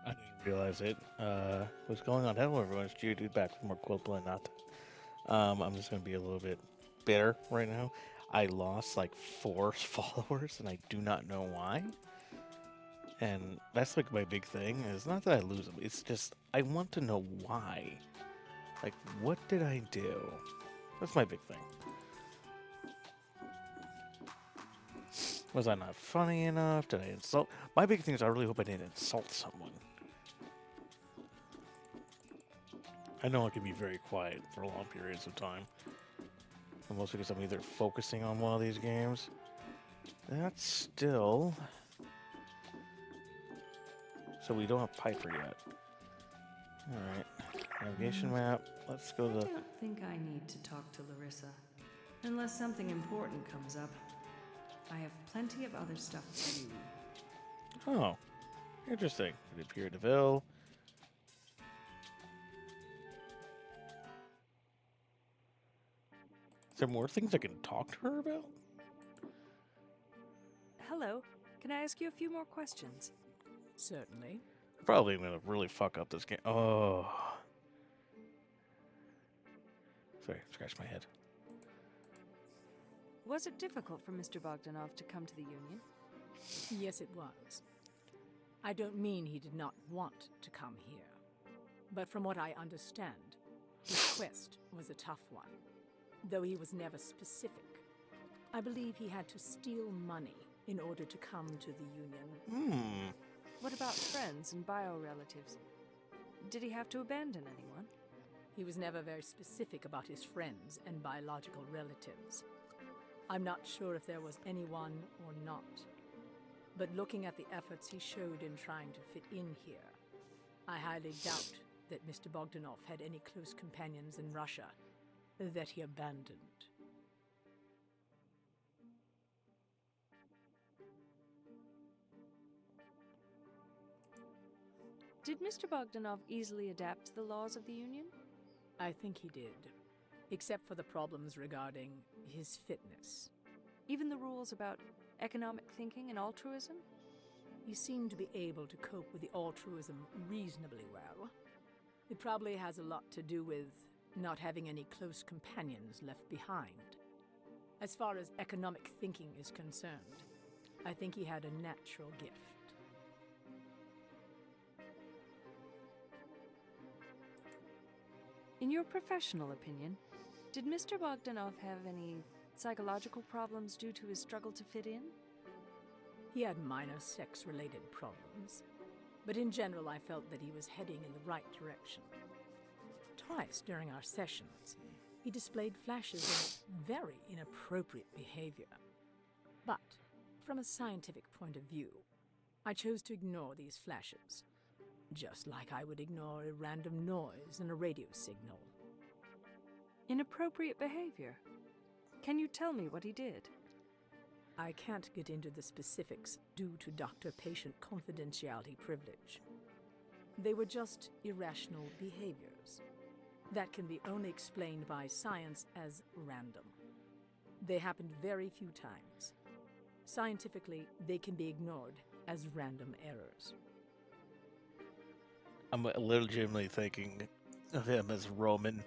I didn't realize it. What's going on? Hello, everyone. It's Jude back from more culpa and innata. I'm just gonna be a little bit bitter right now. I lost like 4 followers, and I do not know why. And that's like my big thing. It's not that I lose them. It's just I want to know why. Like, what did I do? That's my big thing. Was I not funny enough? Did I insult? My big thing is I really hope I didn't insult someone. I know I can be very quiet for long periods of time. Mostly because I'm either focusing on one of these games. That's still... So we don't have Piper yet. Alright. Navigation map. Let's go to... I don't think I need to talk to Larissa. Unless something important comes up. I have plenty of other stuff to do. Oh. Interesting. It appeared Deville. Is there more things I can talk to her about? Hello. Can I ask you a few more questions? Certainly. Probably gonna really fuck up this game. Oh. Sorry, scratch my head. Was it difficult for Mr. Bogdanov to come to the Union? Yes, it was. I don't mean he did not want to come here. But from what I understand, his quest was a tough one, though he was never specific. I believe he had to steal money in order to come to the Union. What about friends and bio-relatives? Did he have to abandon anyone? He was never very specific about his friends and biological relatives. I'm not sure if there was anyone or not. But looking at the efforts he showed in trying to fit in here, I highly doubt that Mr. Bogdanov had any close companions in Russia that he abandoned. Did Mr. Bogdanov easily adapt to the laws of the Union? I think he did, except for the problems regarding his fitness. Even the rules about economic thinking and altruism? He seemed to be able to cope with the altruism reasonably well. It probably has a lot to do with not having any close companions left behind. As far as economic thinking is concerned, I think he had a natural gift. In your professional opinion, did Mr. Bogdanov have any psychological problems due to his struggle to fit in? He had minor sex-related problems, but in general I felt that he was heading in the right direction. Twice during our sessions, he displayed flashes of very inappropriate behavior. But, from a scientific point of view, I chose to ignore these flashes, just like I would ignore a random noise in a radio signal. Inappropriate behavior? Can you tell me what he did? I can't get into the specifics due to doctor-patient confidentiality privilege. They were just irrational behaviors that can be only explained by science as random. They happened very few times. Scientifically, they can be ignored as random errors. I'm legitimately thinking of him as Roman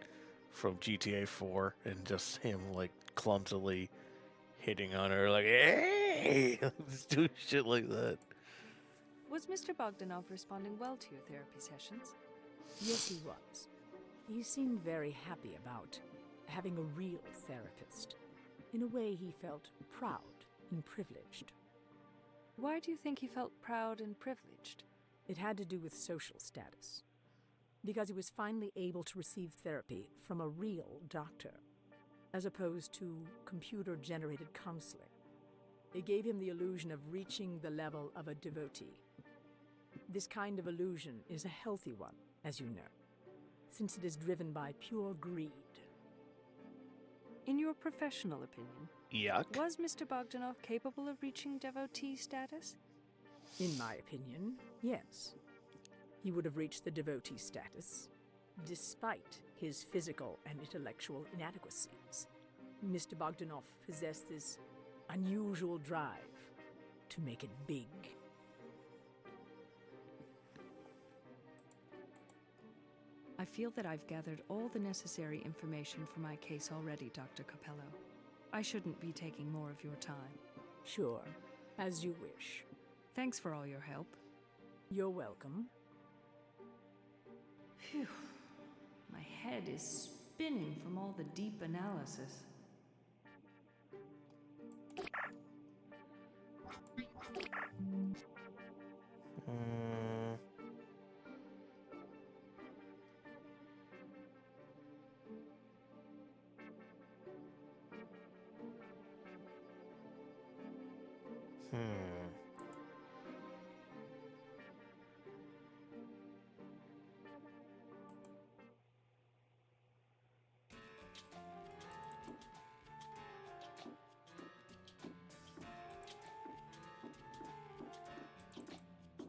from GTA 4 and just him like clumsily hitting on her like, hey, just doing shit like that. Was Mr. Bogdanov responding well to your therapy sessions? Yes, he was. He seemed very happy about having a real therapist. In a way, he felt proud and privileged. Why do you think he felt proud and privileged? It had to do with social status. Because he was finally able to receive therapy from a real doctor, as opposed to computer-generated counseling. It gave him the illusion of reaching the level of a devotee. This kind of illusion is a healthy one, as you know, since it is driven by pure greed. In your professional opinion, Yuck. was Mr. Bogdanov capable of reaching devotee status? In my opinion, yes. He would have reached the devotee status, despite his physical and intellectual inadequacies. Mr. Bogdanov possessed this unusual drive to make it big. I feel that I've gathered all the necessary information for my case already, Dr. Capello. I shouldn't be taking more of your time. Sure, as you wish. Thanks for all your help. You're welcome. Phew. My head is spinning from all the deep analysis. Mm. Hmm.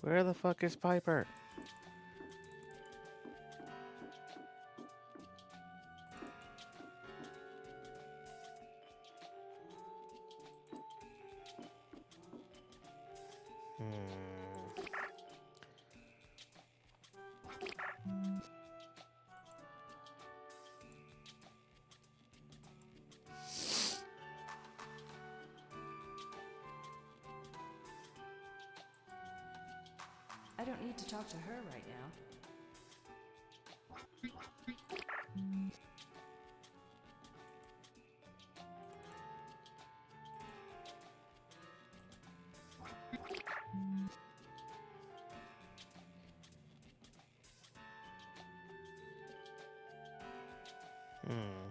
Where the fuck is Piper? Hmm. I don't need to talk to her right now. Hmm.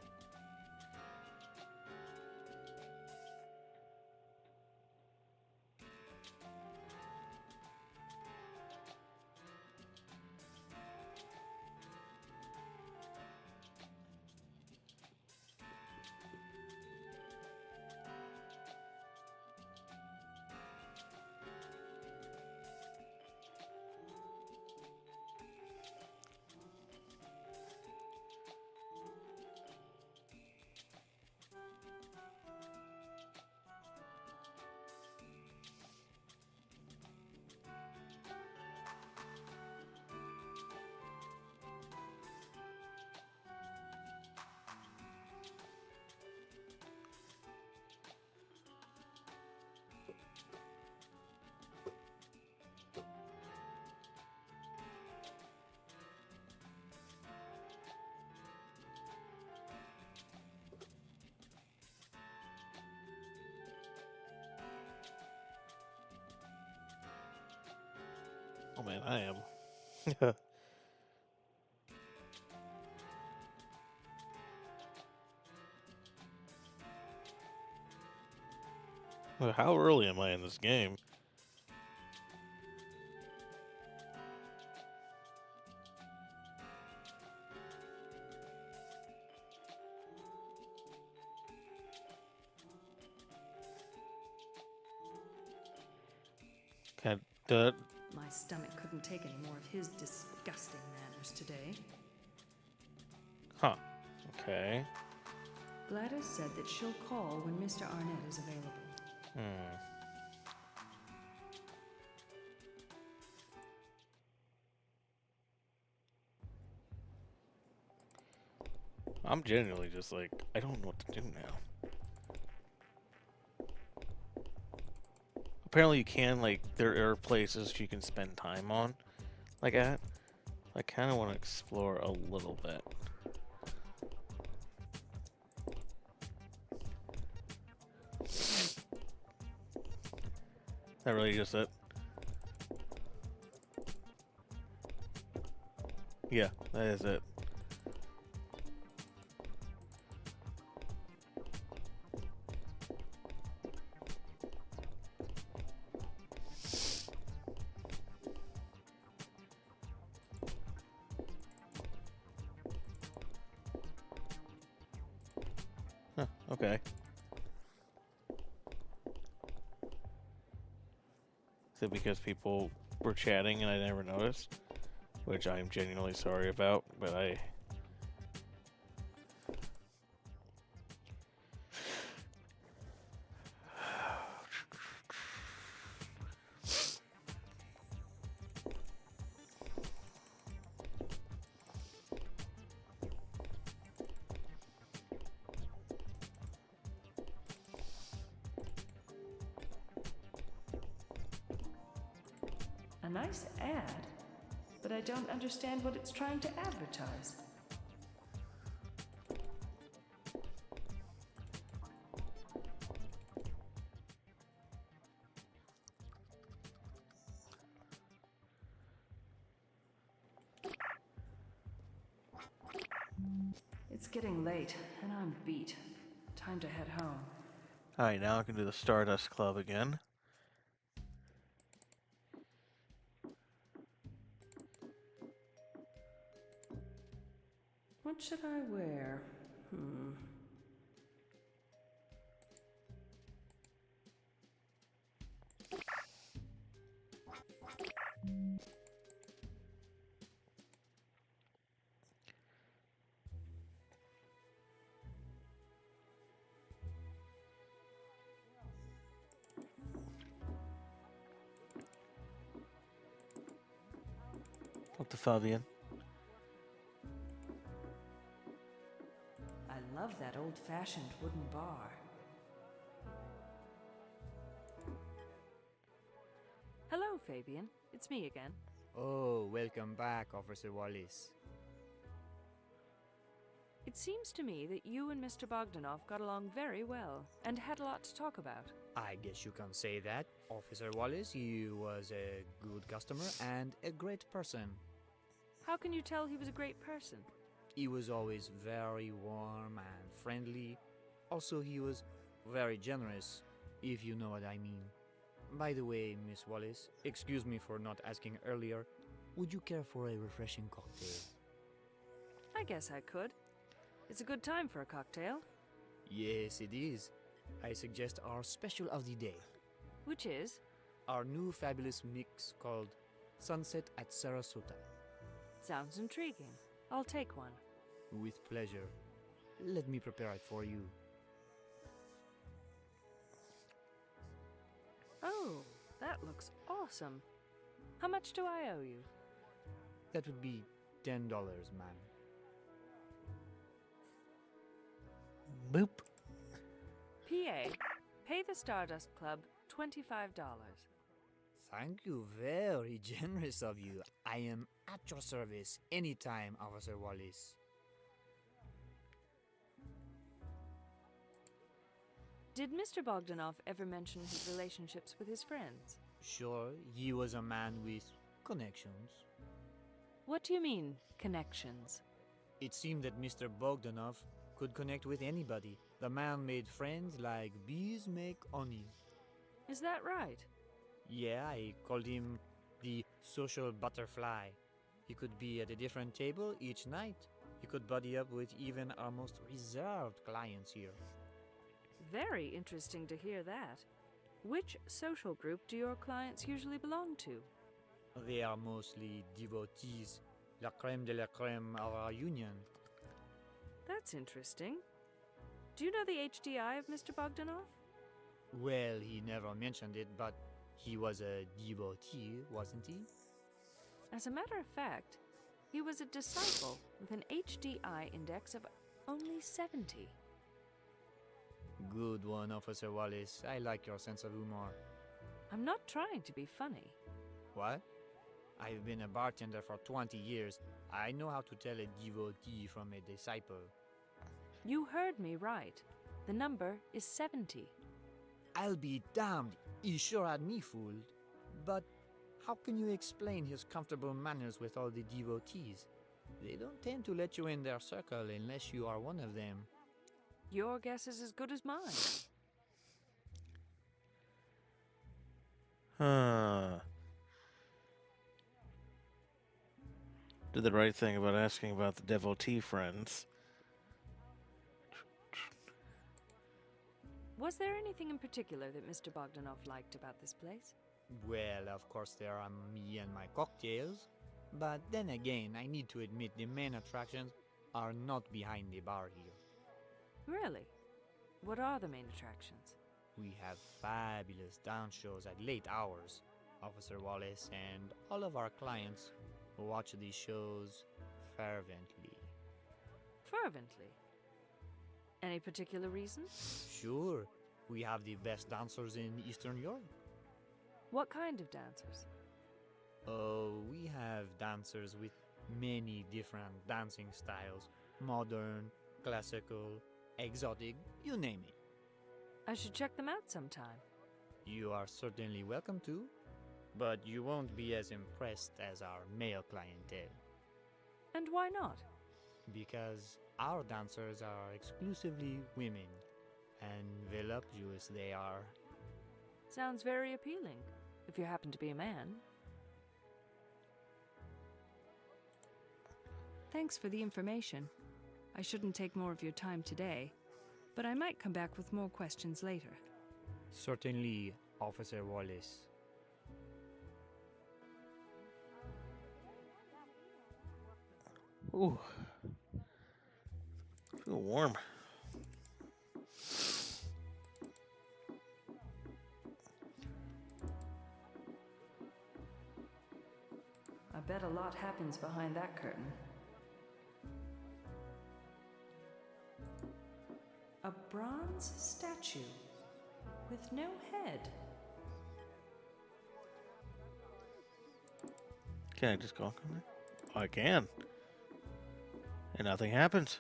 Oh man, I am. Well, how early am I in this game? Can I do it? My stomach couldn't take any more of his disgusting manners today. Huh. Okay. Gladys said that she'll call when Mr. Arnett is available. Hmm. I'm genuinely just like, I don't know what to do now. Apparently you can, like, there are places you can spend time on, like at. I kind of want to explore a little bit. That really just it. Yeah, that is it. Huh, okay. Is it because people were chatting and I never noticed? Which I am genuinely sorry about, but I. A nice ad, but I don't understand what it's trying to advertise. It's getting late, and I'm beat. Time to head home. Alright, now I can do the Stardust Club again. What should I wear? What the Fabian? I love that old-fashioned wooden bar. Hello, Fabian. It's me again. Oh, welcome back, Officer Wallace. It seems to me that you and Mr. Bogdanov got along very well and had a lot to talk about. I guess you can say that, Officer Wallace. You was a good customer and a great person. How can you tell he was a great person? He was always very warm and friendly. Also, he was very generous, if you know what I mean. By the way, Miss Wallace, excuse me for not asking earlier. Would you care for a refreshing cocktail? I guess I could. It's a good time for a cocktail. Yes, it is. I suggest our special of the day. Which is? Our new fabulous mix called Sunset at Sarasota. Sounds intriguing. I'll take one. With pleasure. Let me prepare it for you. Oh, that looks awesome. How much do I owe you? That would be $10, ma'am. Boop. PA, pay the Stardust Club $25. Thank you, very generous of you. I am at your service anytime, Officer Wallace. Did Mr. Bogdanov ever mention his relationships with his friends? Sure, he was a man with connections. What do you mean, connections? It seemed that Mr. Bogdanov could connect with anybody. The man made friends like bees make honey. Is that right? Yeah, I called him the social butterfly. He could be at a different table each night. He could buddy up with even our most reserved clients here. Very interesting to hear that. Which social group do your clients usually belong to? They are mostly devotees, la crème de la crème of our union. That's interesting. Do you know the HDI of Mr. Bogdanov? Well, he never mentioned it, but he was a devotee, wasn't he? As a matter of fact, he was a disciple with an HDI index of only 70. Good one, Officer Wallace. I like your sense of humor. I'm not trying to be funny. What? I've been a bartender for 20 years. I know how to tell a devotee from a disciple. You heard me right. The number is 70. I'll be damned. He sure had me fooled. But how can you explain his comfortable manners with all the devotees? They don't tend to let you in their circle unless you are one of them. Your guess is as good as mine. Huh. Did the right thing about asking about the devotee friends. Was there anything in particular that Mr. Bogdanov liked about this place? Well, of course, there are me and my cocktails. But then again, I need to admit the main attractions are not behind the bar here. Really? What are the main attractions? We have fabulous dance shows at late hours. Officer Wallace and all of our clients watch these shows fervently. Fervently. Any particular reason? Sure, we have the best dancers in Eastern Europe. What kind of dancers? Oh, we have dancers with many different dancing styles: modern, classical, exotic, you name it. I should check them out sometime. You are certainly welcome to, but you won't be as impressed as our male clientele, And why not? because our dancers are exclusively women, and voluptuous they are. Sounds very appealing, if you happen to be a man. Thanks for the information. I shouldn't take more of your time today, but I might come back with more questions later. Certainly, Officer Wallace. Ooh. Feel warm. I bet a lot happens behind that curtain. A bronze statue with no head. Can I just go? I can. And nothing happens.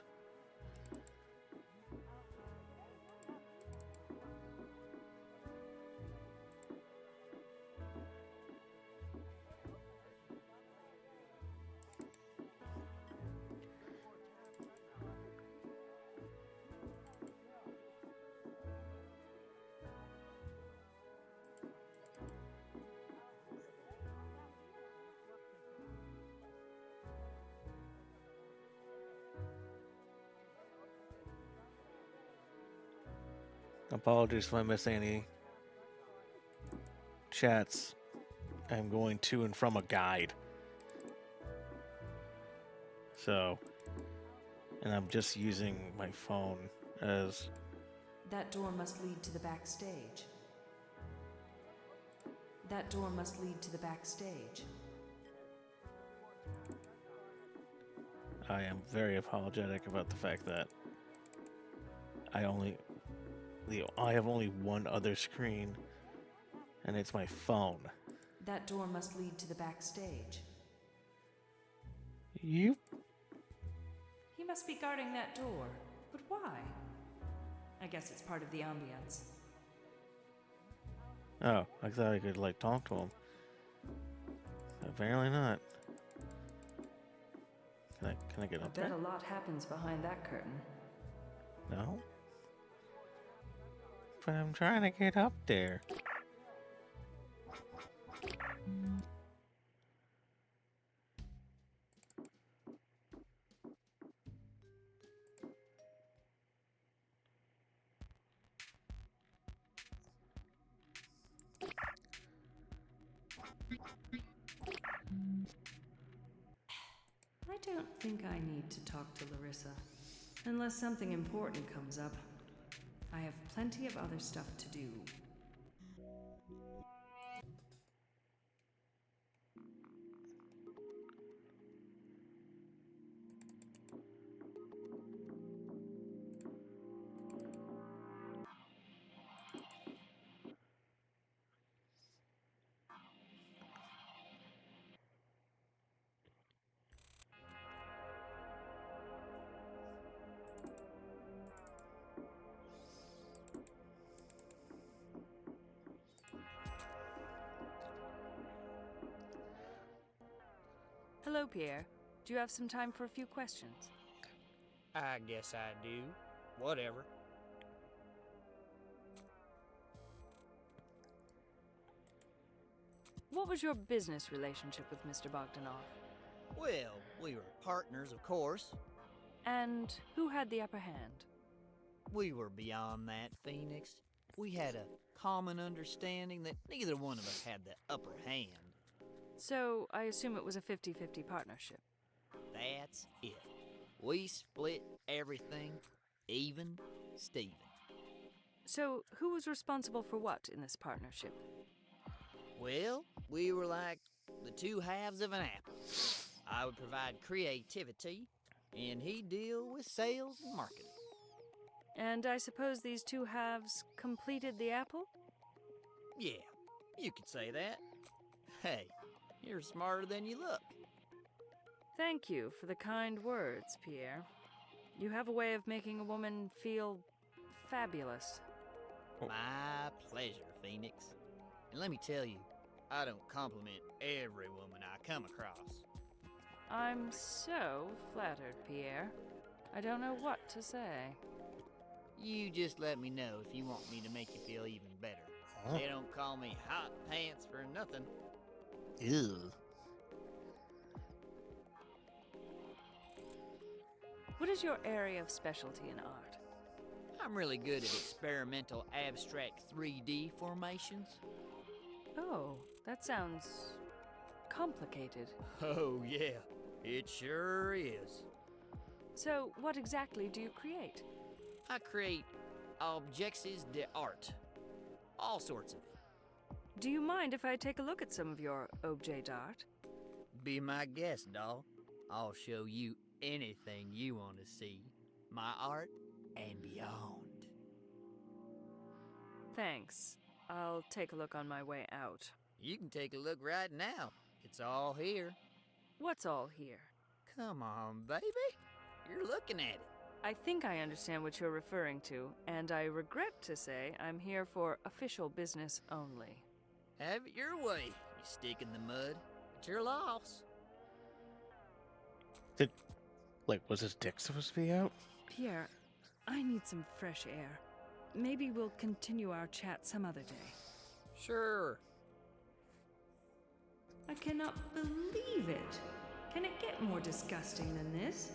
Apologies if I miss any chats. I'm going to and from a guide. So, and I'm just using my phone as... That door must lead to the backstage. That door must lead to the backstage. I am very apologetic about the fact that I have only one other screen, and it's my phone. That door must lead to the backstage. You? He must be guarding that door. But why? I guess it's part of the ambience. Oh, I thought I could talk to him. Apparently not. Can I get up I bet there? a lot happens behind that curtain. No. But I'm trying to get up there. I don't think I need to talk to Larissa. Unless something important comes up. I have plenty of other stuff to do. Hello, Pierre. Do you have some time for a few questions? I guess I do. Whatever. What was your business relationship with Mr. Bogdanov? Well, we were partners, of course. And who had the upper hand? We were beyond that, Phoenix. We had a common understanding that neither one of us had the upper hand. So, I assume it was a 50-50 partnership. That's it. We split everything, even Steven. So, who was responsible for what in this partnership? Well, we were like the two halves of an apple. I would provide creativity, and he'd deal with sales and marketing. And I suppose these two halves completed the apple? Yeah, you could say that. Hey, you're smarter than you look. Thank you for the kind words, Pierre. You have a way of making a woman feel fabulous. My pleasure, Phoenix. And let me tell you, I don't compliment every woman I come across. I'm so flattered, Pierre. I don't know what to say. You just let me know if you want me to make you feel even better. They don't call me Hot Pants for nothing. Ew. What is your area of specialty in art? I'm really good at experimental abstract 3D formations. Oh, that sounds complicated. Oh, yeah, it sure is. So, what exactly do you create? I create objects d'art. All sorts of it. Do you mind if I take a look at some of your objet d'art? Be my guest, doll. I'll show you anything you want to see. My art and beyond. Thanks. I'll take a look on my way out. You can take a look right now. It's all here. What's all here? Come on, baby. You're looking at it. I think I understand what you're referring to, and I regret to say I'm here for official business only. Have it your way, you stick in the mud. It's your loss. Was his dick supposed to be out? Pierre, I need some fresh air. Maybe we'll continue our chat some other day. Sure. I cannot believe it. Can it get more disgusting than this?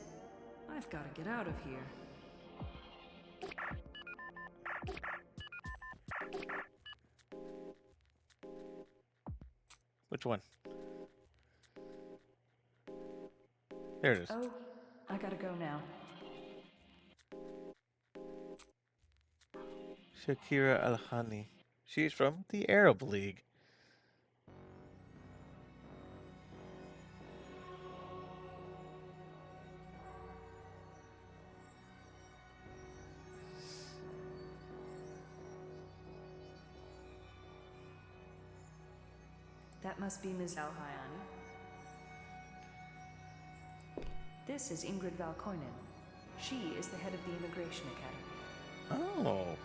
I've got to get out of here. Which one? There it is. Oh, I gotta go now. Shakira Al-Hani. She's from the Arab League. That must be Ms. Al-Hayani. This is Ingrid Valkoinen. She is the head of the Immigration Academy. Oh.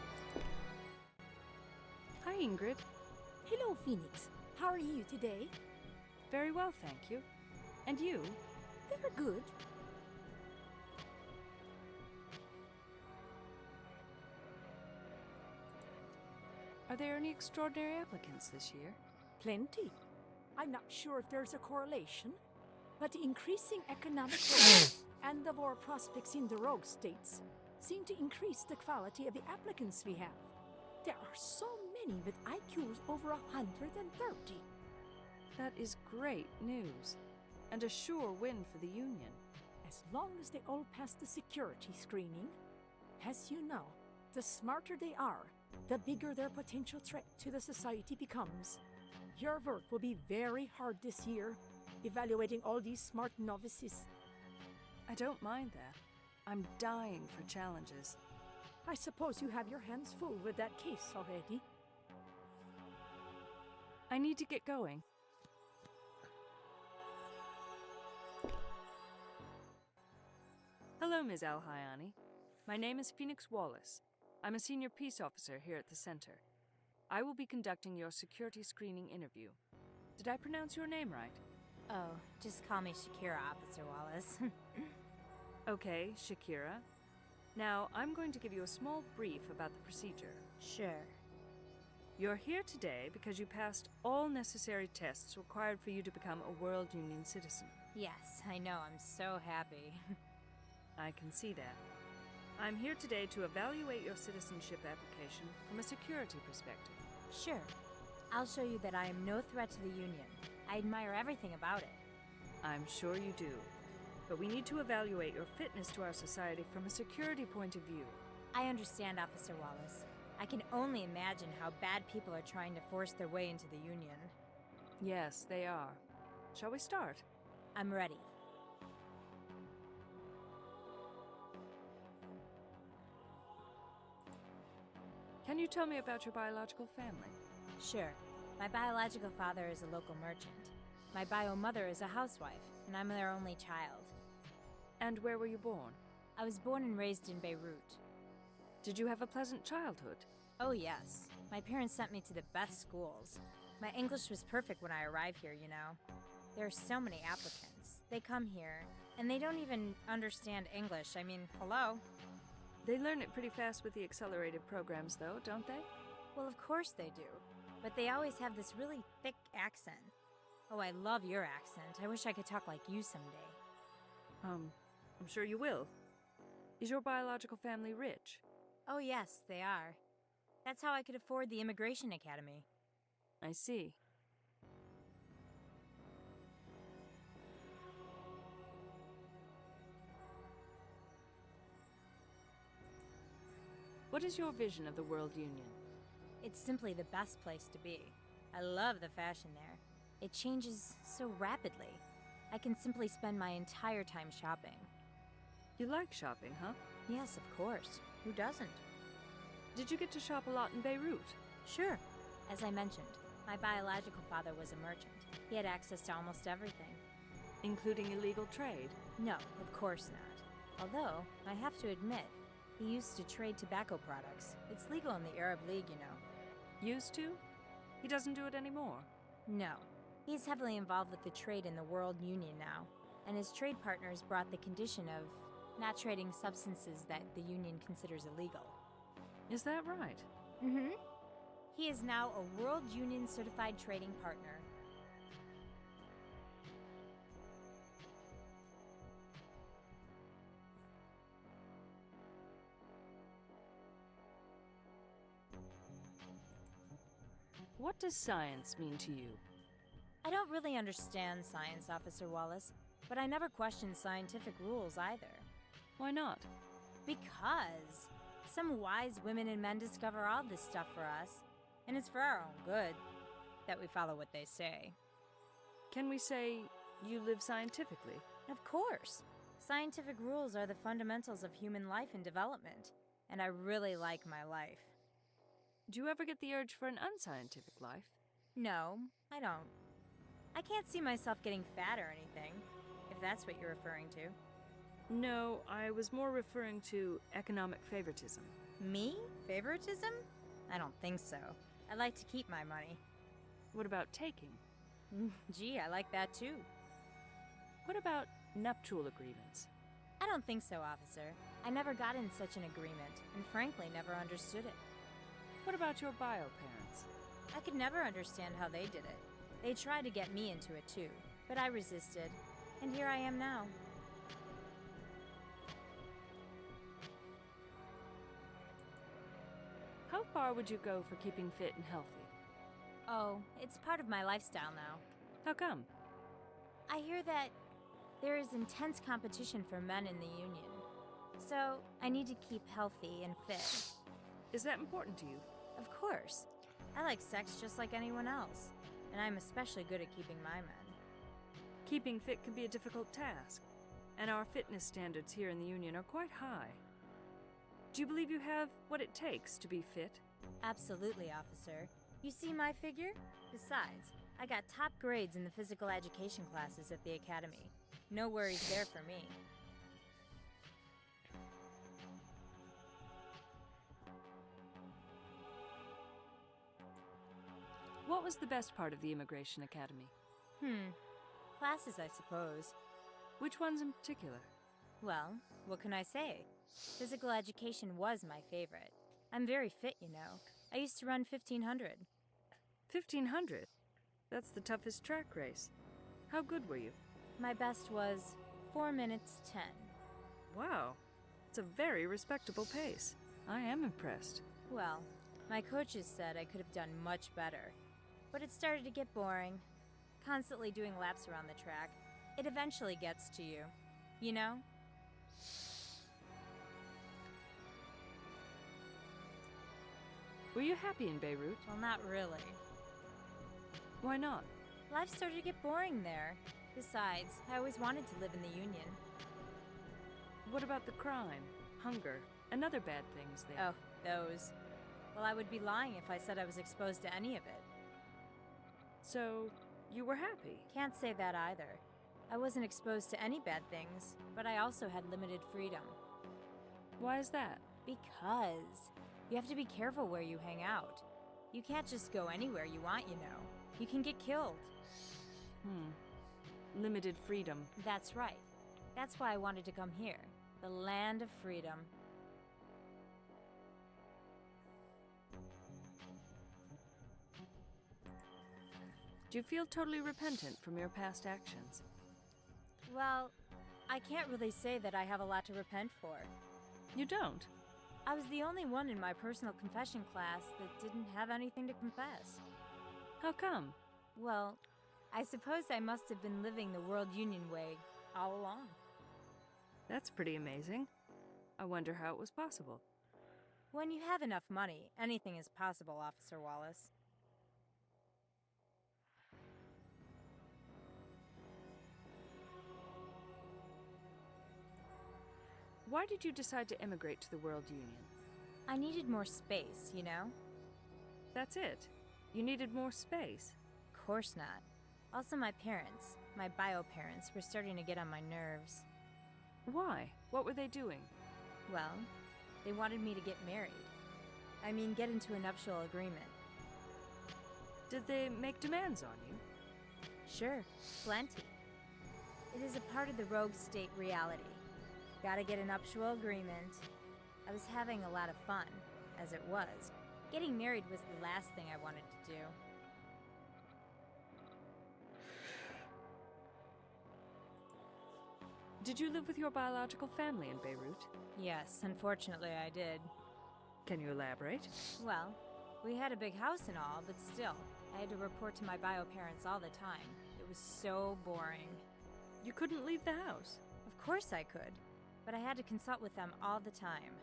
Hi, Ingrid. Hello, Phoenix. How are you today? Very well, thank you. And you? Very good. Are there any extraordinary applicants this year? Plenty. I'm not sure if there's a correlation, but the increasing economic growth and the war prospects in the rogue states seem to increase the quality of the applicants we have. There are so many with IQs over 130. That is great news, and a sure win for the Union. As long as they all pass the security screening. As you know, the smarter they are, the bigger their potential threat to the society becomes. Your work will be very hard this year, evaluating all these smart novices. I don't mind that. I'm dying for challenges. I suppose you have your hands full with that case already. I need to get going. Hello, Ms. Al-Hayani. My name is Phoenix Wallace. I'm a senior peace officer here at the center. I will be conducting your security screening interview. Did I pronounce your name right? Oh, just call me Shakira, Officer Wallace. Okay, Shakira. Now, I'm going to give you a small brief about the procedure. Sure. You're here today because you passed all necessary tests required for you to become a World Union citizen. Yes, I know, I'm so happy. I can see that. I'm here today to evaluate your citizenship application from a security perspective. Sure. I'll show you that I am no threat to the Union. I admire everything about it. I'm sure you do. But we need to evaluate your fitness to our society from a security point of view. I understand, Officer Wallace. I can only imagine how bad people are trying to force their way into the Union. Yes, they are. Shall we start? I'm ready. Can you tell me about your biological family? Sure. My biological father is a local merchant. My bio mother is a housewife, and I'm their only child. And where were you born? I was born and raised in Beirut. Did you have a pleasant childhood? Oh, yes. My parents sent me to the best schools. My English was perfect when I arrived here, you know. There are so many applicants. They come here, and they don't even understand English. I mean, hello? They learn it pretty fast with the accelerated programs, though, don't they? Well, of course they do. But they always have this really thick accent. Oh, I love your accent. I wish I could talk like you someday. I'm sure you will. Is your biological family rich? Oh, yes, they are. That's how I could afford the Immigration Academy. I see. What is your vision of the World Union? It's simply the best place to be. I love the fashion there. It changes so rapidly. I can simply spend my entire time shopping. You like shopping, huh? Yes, of course. Who doesn't? Did you get to shop a lot in Beirut? Sure. As I mentioned, my biological father was a merchant. He had access to almost everything. Including illegal trade? No, of course not. Although, I have to admit, he used to trade tobacco products. It's legal in the Arab League, you know. Used to? He doesn't do it anymore? No. He's heavily involved with the trade in the World Union now, and his trade partners brought the condition of not trading substances that the Union considers illegal. Is that right? Mm-hmm. He is now a World Union certified trading partner. What does science mean to you? I don't really understand science, Officer Wallace, but I never question scientific rules either. Why not? Because some wise women and men discover all this stuff for us, and it's for our own good that we follow what they say. Can we say you live scientifically? Of course. Scientific rules are the fundamentals of human life and development, and I really like my life. Do you ever get the urge for an unscientific life? No, I don't. I can't see myself getting fat or anything, if that's what you're referring to. No, I was more referring to economic favoritism. Me? Favoritism? I don't think so. I like to keep my money. What about taking? Gee, I like that too. What about nuptial agreements? I don't think so, officer. I never got in such an agreement, and frankly never understood it. What about your bio parents? I could never understand how they did it. They tried to get me into it too, but I resisted, and here I am now. How far would you go for keeping fit and healthy? Oh, it's part of my lifestyle now. How come? I hear that there is intense competition for men in the Union, so I need to keep healthy and fit. Is that important to you? Of course. I like sex just like anyone else, and I'm especially good at keeping my men. Keeping fit can be a difficult task, and our fitness standards here in the Union are quite high. Do you believe you have what it takes to be fit? Absolutely, officer. You see my figure? Besides, I got top grades in the physical education classes at the academy. No worries there for me. What was the best part of the Immigration Academy? Classes, I suppose. Which ones in particular? Well, what can I say? Physical education was my favorite. I'm very fit, you know. I used to run 1500. 1500? That's the toughest track race. How good were you? My best was 4 minutes 10. Wow, it's a very respectable pace. I am impressed. Well, my coaches said I could have done much better. But it started to get boring. Constantly doing laps around the track. It eventually gets to you. You know? Were you happy in Beirut? Well, not really. Why not? Life started to get boring there. Besides, I always wanted to live in the Union. What about the crime, hunger, and other bad things there? Oh, those. Well, I would be lying if I said I was exposed to any of it. So, you were happy? Can't say that either. I wasn't exposed to any bad things, but I also had limited freedom. Why is that? Because you have to be careful where you hang out. You can't just go anywhere you want, you know. You can get killed. Limited freedom. That's right. That's why I wanted to come here. The land of freedom. Do you feel totally repentant from your past actions? Well, I can't really say that I have a lot to repent for. You don't? I was the only one in my personal confession class that didn't have anything to confess. How come? Well, I suppose I must have been living the World Union way all along. That's pretty amazing. I wonder how it was possible. When you have enough money, anything is possible, Officer Wallace. Why did you decide to emigrate to the World Union? I needed more space, you know? That's it. You needed more space. Of course not. Also, my parents, my bio parents, were starting to get on my nerves. Why? What were they doing? Well, they wanted me to get married. I mean, get into a nuptial agreement. Did they make demands on you? Sure, plenty. It is a part of the rogue state reality. Gotta get a nuptial agreement. I was having a lot of fun, as it was. Getting married was the last thing I wanted to do. Did you live with your biological family in Beirut? Yes, unfortunately I did. Can you elaborate? Well, we had a big house and all, but still, I had to report to my bio parents all the time. It was so boring. You couldn't leave the house. Of course I could, but I had to consult with them all the time.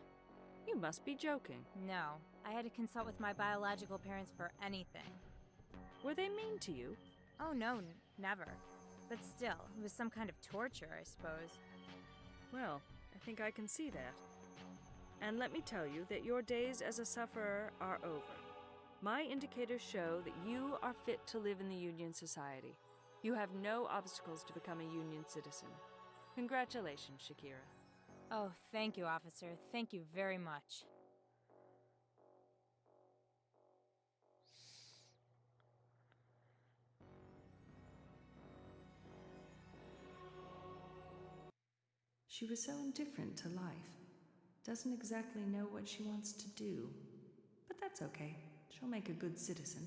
You must be joking. No, I had to consult with my biological parents for anything. Were they mean to you? Oh no, never. But still, it was some kind of torture, I suppose. Well, I think I can see that. And let me tell you that your days as a sufferer are over. My indicators show that you are fit to live in the Union Society. You have no obstacles to become a Union citizen. Congratulations, Shakira. Oh, thank you, officer. Thank you very much. She was so indifferent to life. Doesn't exactly know what she wants to do. But that's okay. She'll make a good citizen.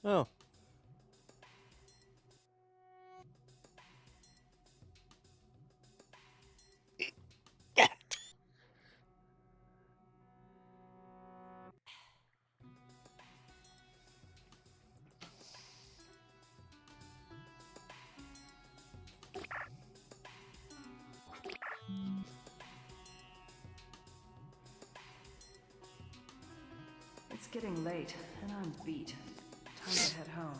Oh. It's getting late, and I'm beat. Time to head home.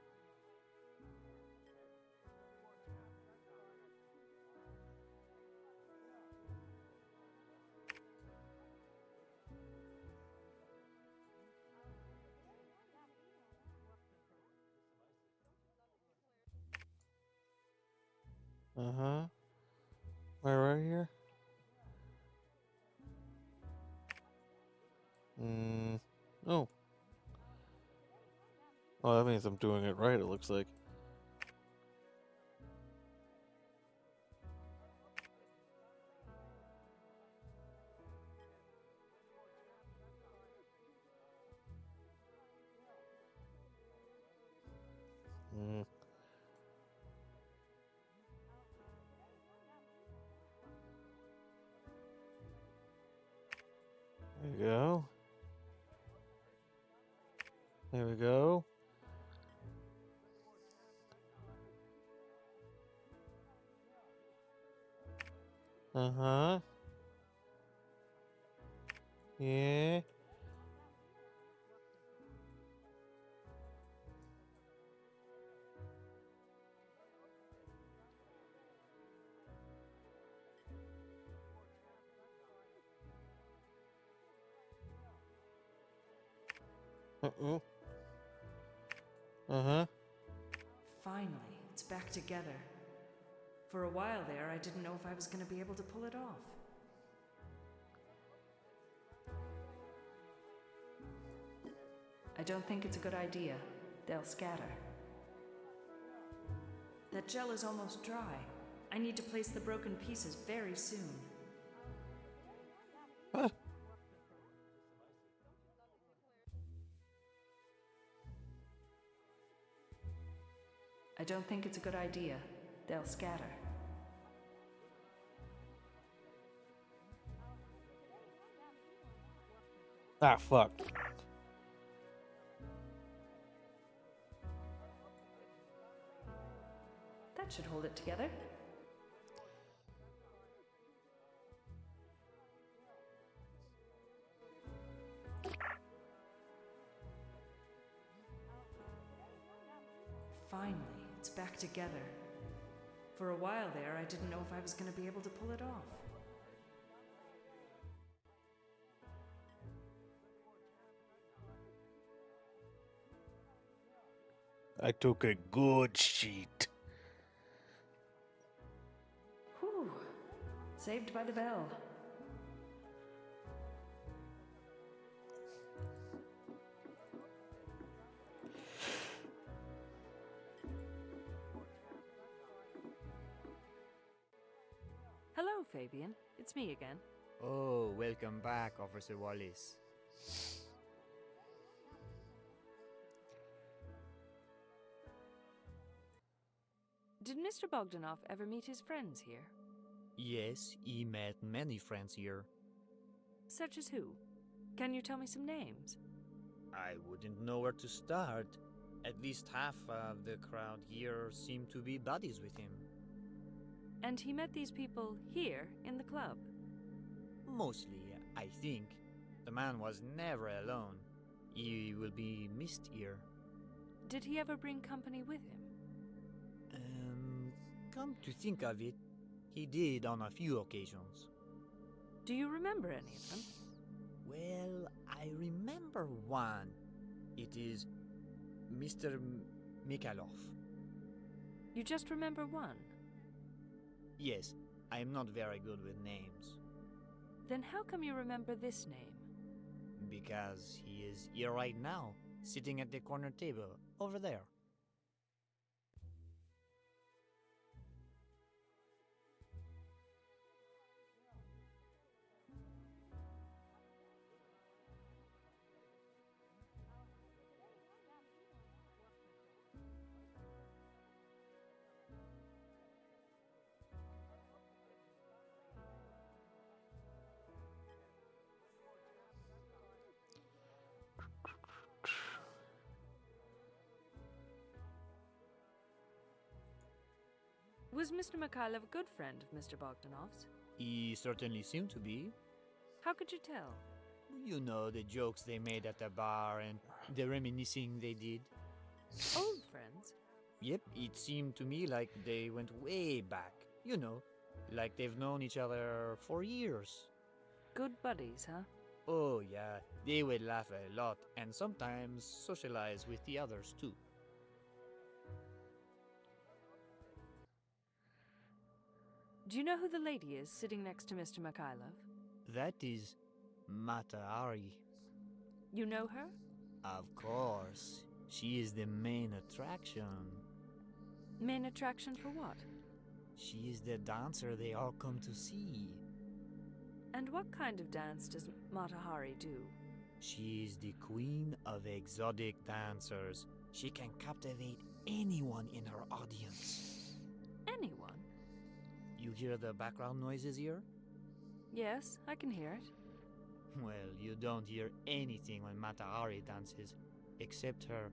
Uh huh. Am I right here? Mm. Oh. Oh, that means I'm doing it right, it looks like. Mm. There we go. There we go. Uh huh. Yeah. Uh oh. Uh huh. Finally, it's back together. For a while there, I didn't know if I was going to be able to pull it off. I don't think it's a good idea. They'll scatter. That gel is almost dry. I need to place the broken pieces very soon. What? I don't think it's a good idea. They'll scatter. Ah, fuck. That should hold it together. Finally, it's back together. For a while there, I didn't know if I was going to be able to pull it off. I took a good sheet. Whew. Saved by the bell. Hello, Fabian. It's me again. Oh, welcome back, Officer Wallace. Did Mr. Bogdanov ever meet his friends here? Yes, he met many friends here. Such as who? Can you tell me some names? I wouldn't know where to start. At least half of the crowd here seem to be buddies with him. And he met these people here in the club? Mostly, I think. The man was never alone. He will be missed here. Did he ever bring company with him? Come to think of it, he did on a few occasions. Do you remember any of them? Well, I remember one. It is Mr. Mikhailov. You just remember one? Yes, I am not very good with names. Then how come you remember this name? Because he is here right now, sitting at the corner table, over there. Was Mr. Mikhailov a good friend of Mr. Bogdanov's? He certainly seemed to be. How could you tell? You know, the jokes they made at the bar and the reminiscing they did. Old friends? Yep, it seemed to me like they went way back. You know, like they've known each other for years. Good buddies, huh? Oh, yeah, they would laugh a lot and sometimes socialize with the others too. Do you know who the lady is sitting next to Mr. Mikhailov? That is Matahari. You know her? Of course. She is the main attraction. Main attraction for what? She is the dancer they all come to see. And what kind of dance does Matahari do? She is the queen of exotic dancers. She can captivate anyone in her audience. Anyone? You hear the background noises here? Yes, I can hear it. Well, you don't hear anything when Matahari dances, except her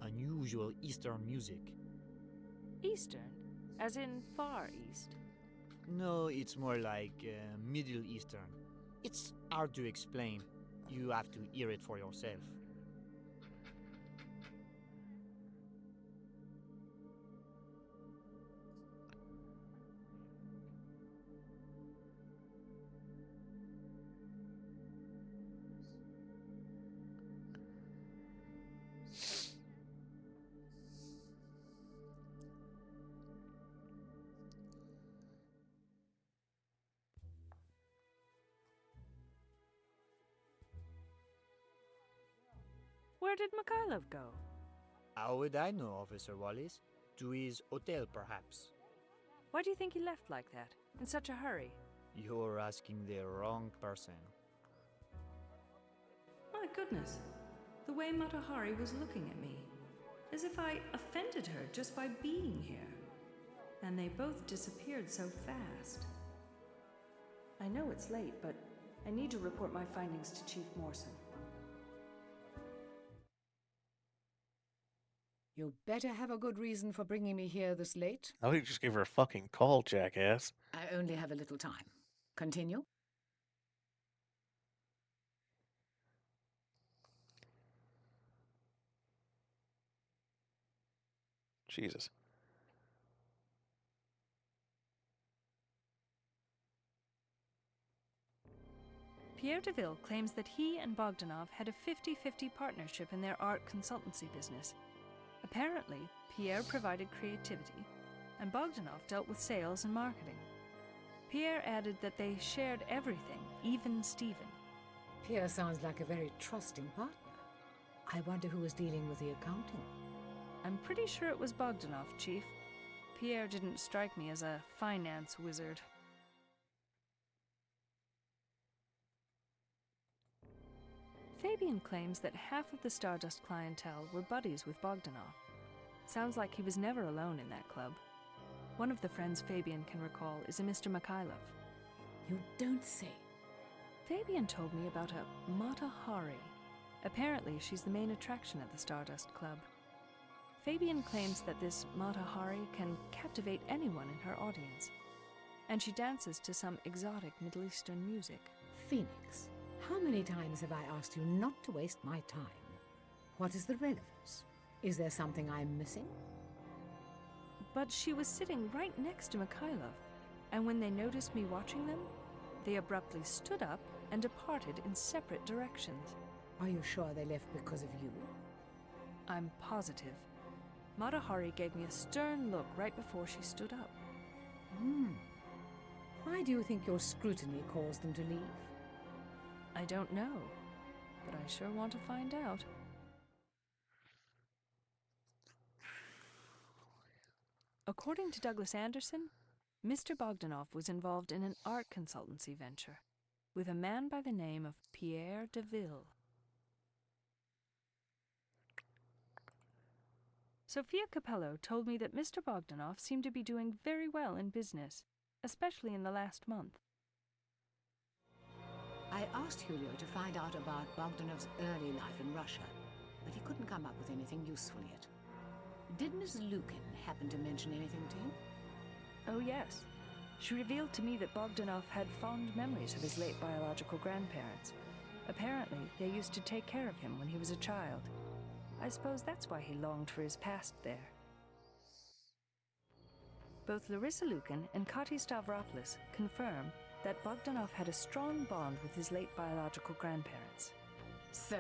unusual Eastern music. Eastern? As in Far East? No, it's more like Middle Eastern. It's hard to explain. You have to hear it for yourself. Where did Mikhailov go? How would I know, Officer Wallace? To his hotel, perhaps. Why do you think he left like that? In such a hurry? You're asking the wrong person. My goodness. The way Matahari was looking at me. As if I offended her just by being here. And they both disappeared so fast. I know it's late, but I need to report my findings to Chief Morrison. You better have a good reason for bringing me here this late. Oh, you just gave her a fucking call, jackass. I only have a little time. Continue. Jesus. Pierre Deville claims that he and Bogdanov had a 50-50 partnership in their art consultancy business. Apparently, Pierre provided creativity, and Bogdanov dealt with sales and marketing. Pierre added that they shared everything, even Stephen. Pierre sounds like a very trusting partner. I wonder who was dealing with the accounting. I'm pretty sure it was Bogdanov, Chief. Pierre didn't strike me as a finance wizard. Fabian claims that half of the Stardust clientele were buddies with Bogdanov. Sounds like he was never alone in that club. One of the friends Fabian can recall is a Mr. Mikhailov. You don't say. Fabian told me about a Mata Hari. Apparently, she's the main attraction at the Stardust Club. Fabian claims that this Mata Hari can captivate anyone in her audience, and she dances to some exotic Middle Eastern music. Phoenix, how many times have I asked you not to waste my time? What is the relevance? Is there something I'm missing? But she was sitting right next to Mikhailov, and when they noticed me watching them, they abruptly stood up and departed in separate directions. Are you sure they left because of you? I'm positive. Mata Hari gave me a stern look right before she stood up. Why do you think your scrutiny caused them to leave? I don't know, but I sure want to find out. According to Douglas Anderson, Mr. Bogdanov was involved in an art consultancy venture with a man by the name of Pierre Deville. Sophia Capello told me that Mr. Bogdanov seemed to be doing very well in business, especially in the last month. I asked Julio to find out about Bogdanov's early life in Russia, but he couldn't come up with anything useful yet. Did Miss Lukin happen to mention anything to him? Oh, yes. She revealed to me that Bogdanov had fond memories of his late biological grandparents. Apparently, they used to take care of him when he was a child. I suppose that's why he longed for his past there. Both Larissa Lukin and Kati Stavropoulos confirm that Bogdanov had a strong bond with his late biological grandparents. So,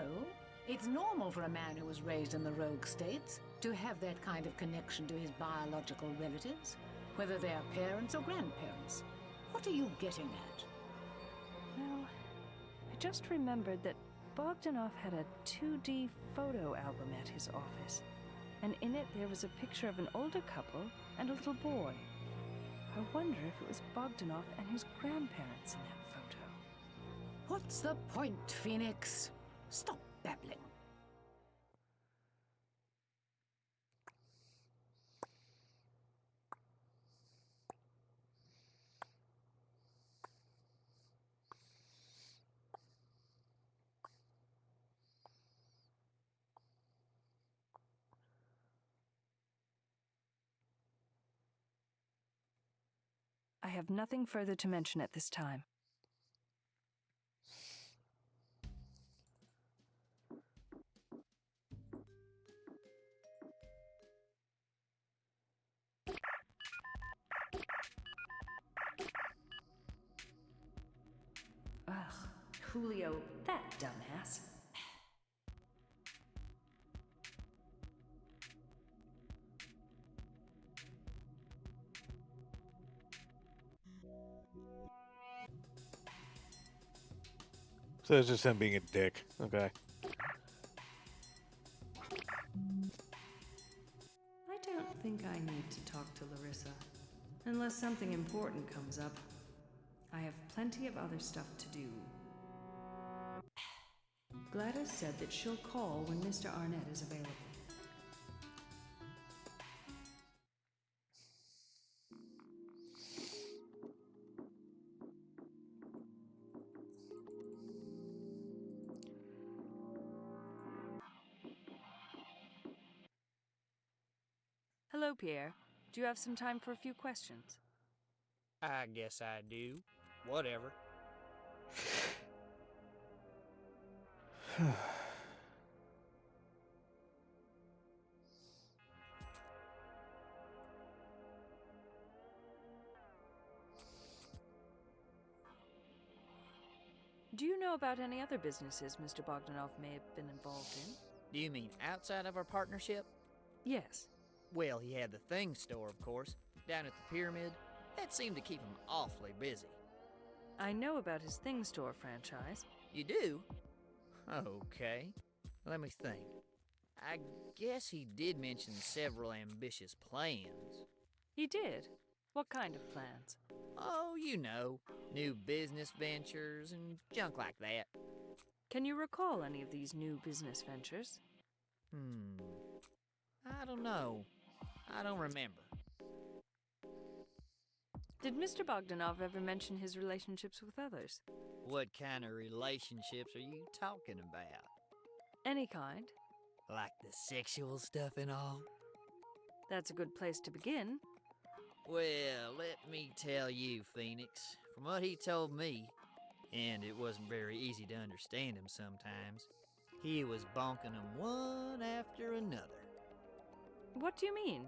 it's normal for a man who was raised in the Rogue States to have that kind of connection to his biological relatives, whether they are parents or grandparents. What are you getting at? Well, I just remembered that Bogdanov had a 2D photo album at his office, and in it there was a picture of an older couple and a little boy. I wonder if it was Bogdanov and his grandparents in that photo. What's the point, Phoenix? Stop babbling. I have nothing further to mention at this time. Ugh, Julio, that dumbass. So it's just him being a dick. Okay. I don't think I need to talk to Larissa. Unless something important comes up. I have plenty of other stuff to do. Gladys said that she'll call when Mr. Arnett is available. Hello, Pierre. Do you have some time for a few questions? I guess I do. Whatever. Do you know about any other businesses Mr. Bogdanov may have been involved in? Do you mean outside of our partnership? Yes. Well, he had the thing store, of course, down at the Pyramid. That seemed to keep him awfully busy. I know about his Thing Store franchise. You do? Okay. Let me think. I guess he did mention several ambitious plans. He did. What kind of plans? Oh, you know, new business ventures and junk like that. Can you recall any of these new business ventures? I don't know. I don't remember. Did Mr. Bogdanov ever mention his relationships with others? What kind of relationships are you talking about? Any kind. Like the sexual stuff and all? That's a good place to begin. Well, let me tell you, Phoenix, from what he told me, and it wasn't very easy to understand him sometimes, he was bonking them one after another. What do you mean?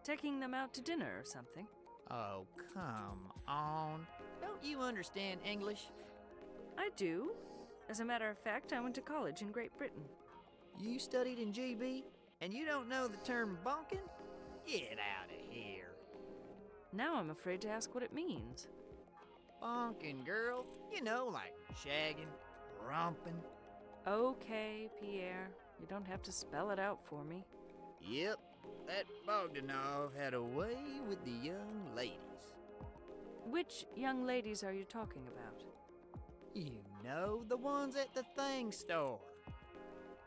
Taking them out to dinner or something? Oh, come on. Don't you understand English? I do. As a matter of fact, I went to college in Great Britain. You studied in GB, and you don't know the term bonking? Get out of here. Now I'm afraid to ask what it means. Bonking, girl. You know, like shagging, romping. Okay, Pierre. You don't have to spell it out for me. Yep, that Bogdanov had a way with the young ladies. Which young ladies are you talking about? You know, the ones at the thing store.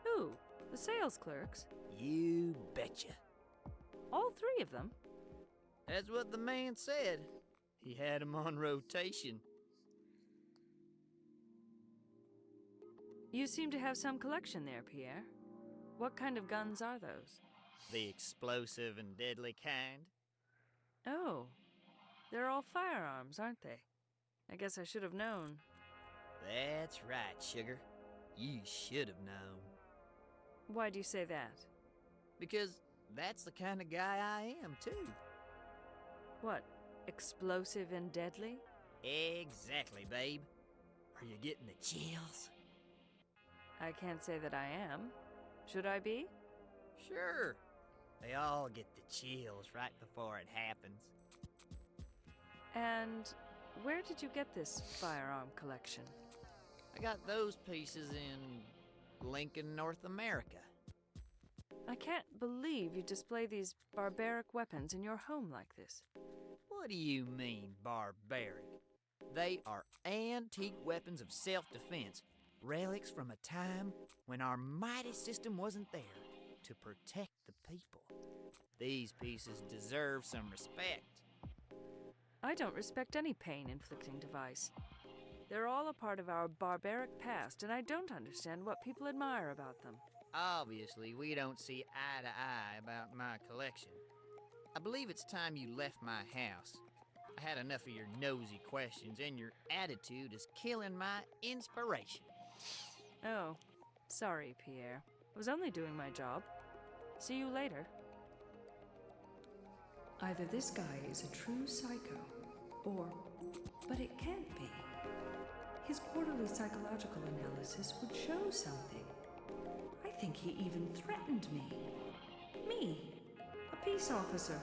Who? The sales clerks? You betcha. All three of them? That's what the man said. He had 'em on rotation. You seem to have some collection there, Pierre. What kind of guns are those? The explosive and deadly kind. Oh, they're all firearms, aren't they? I guess I should have known. That's right, sugar. You should have known. Why do you say that? Because that's the kind of guy I am, too. What, explosive and deadly? Exactly, babe. Are you getting the chills? I can't say that I am. Should I be? Sure. They all get the chills right before it happens. And where did you get this firearm collection? I got those pieces in Lincoln, North America. I can't believe you display these barbaric weapons in your home like this. What do you mean, barbaric? They are antique weapons of self-defense, relics from a time when our mighty system wasn't there to protect the people. These pieces deserve some respect. I don't respect any pain-inflicting device. They're all a part of our barbaric past, and I don't understand what people admire about them. Obviously, we don't see eye to eye about my collection. I believe it's time you left my house. I had enough of your nosy questions, and your attitude is killing my inspiration. Oh, sorry, Pierre. I was only doing my job. See you later. Either this guy is a true psycho, or... But it can't be. His quarterly psychological analysis would show something. I think he even threatened me. Me, a peace officer.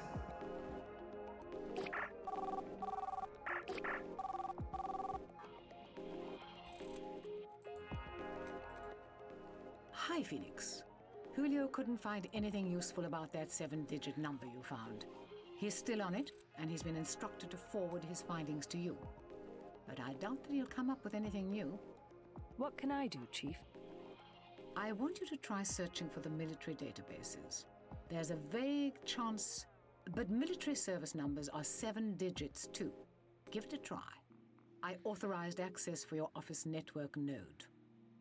Hi, Phoenix. Julio couldn't find anything useful about that 7-digit number you found. He's still on it, and he's been instructed to forward his findings to you. But I doubt that he'll come up with anything new. What can I do, Chief? I want you to try searching for the military databases. There's a vague chance, but military service numbers are 7 digits too. Give it a try. I authorized access for your office network node.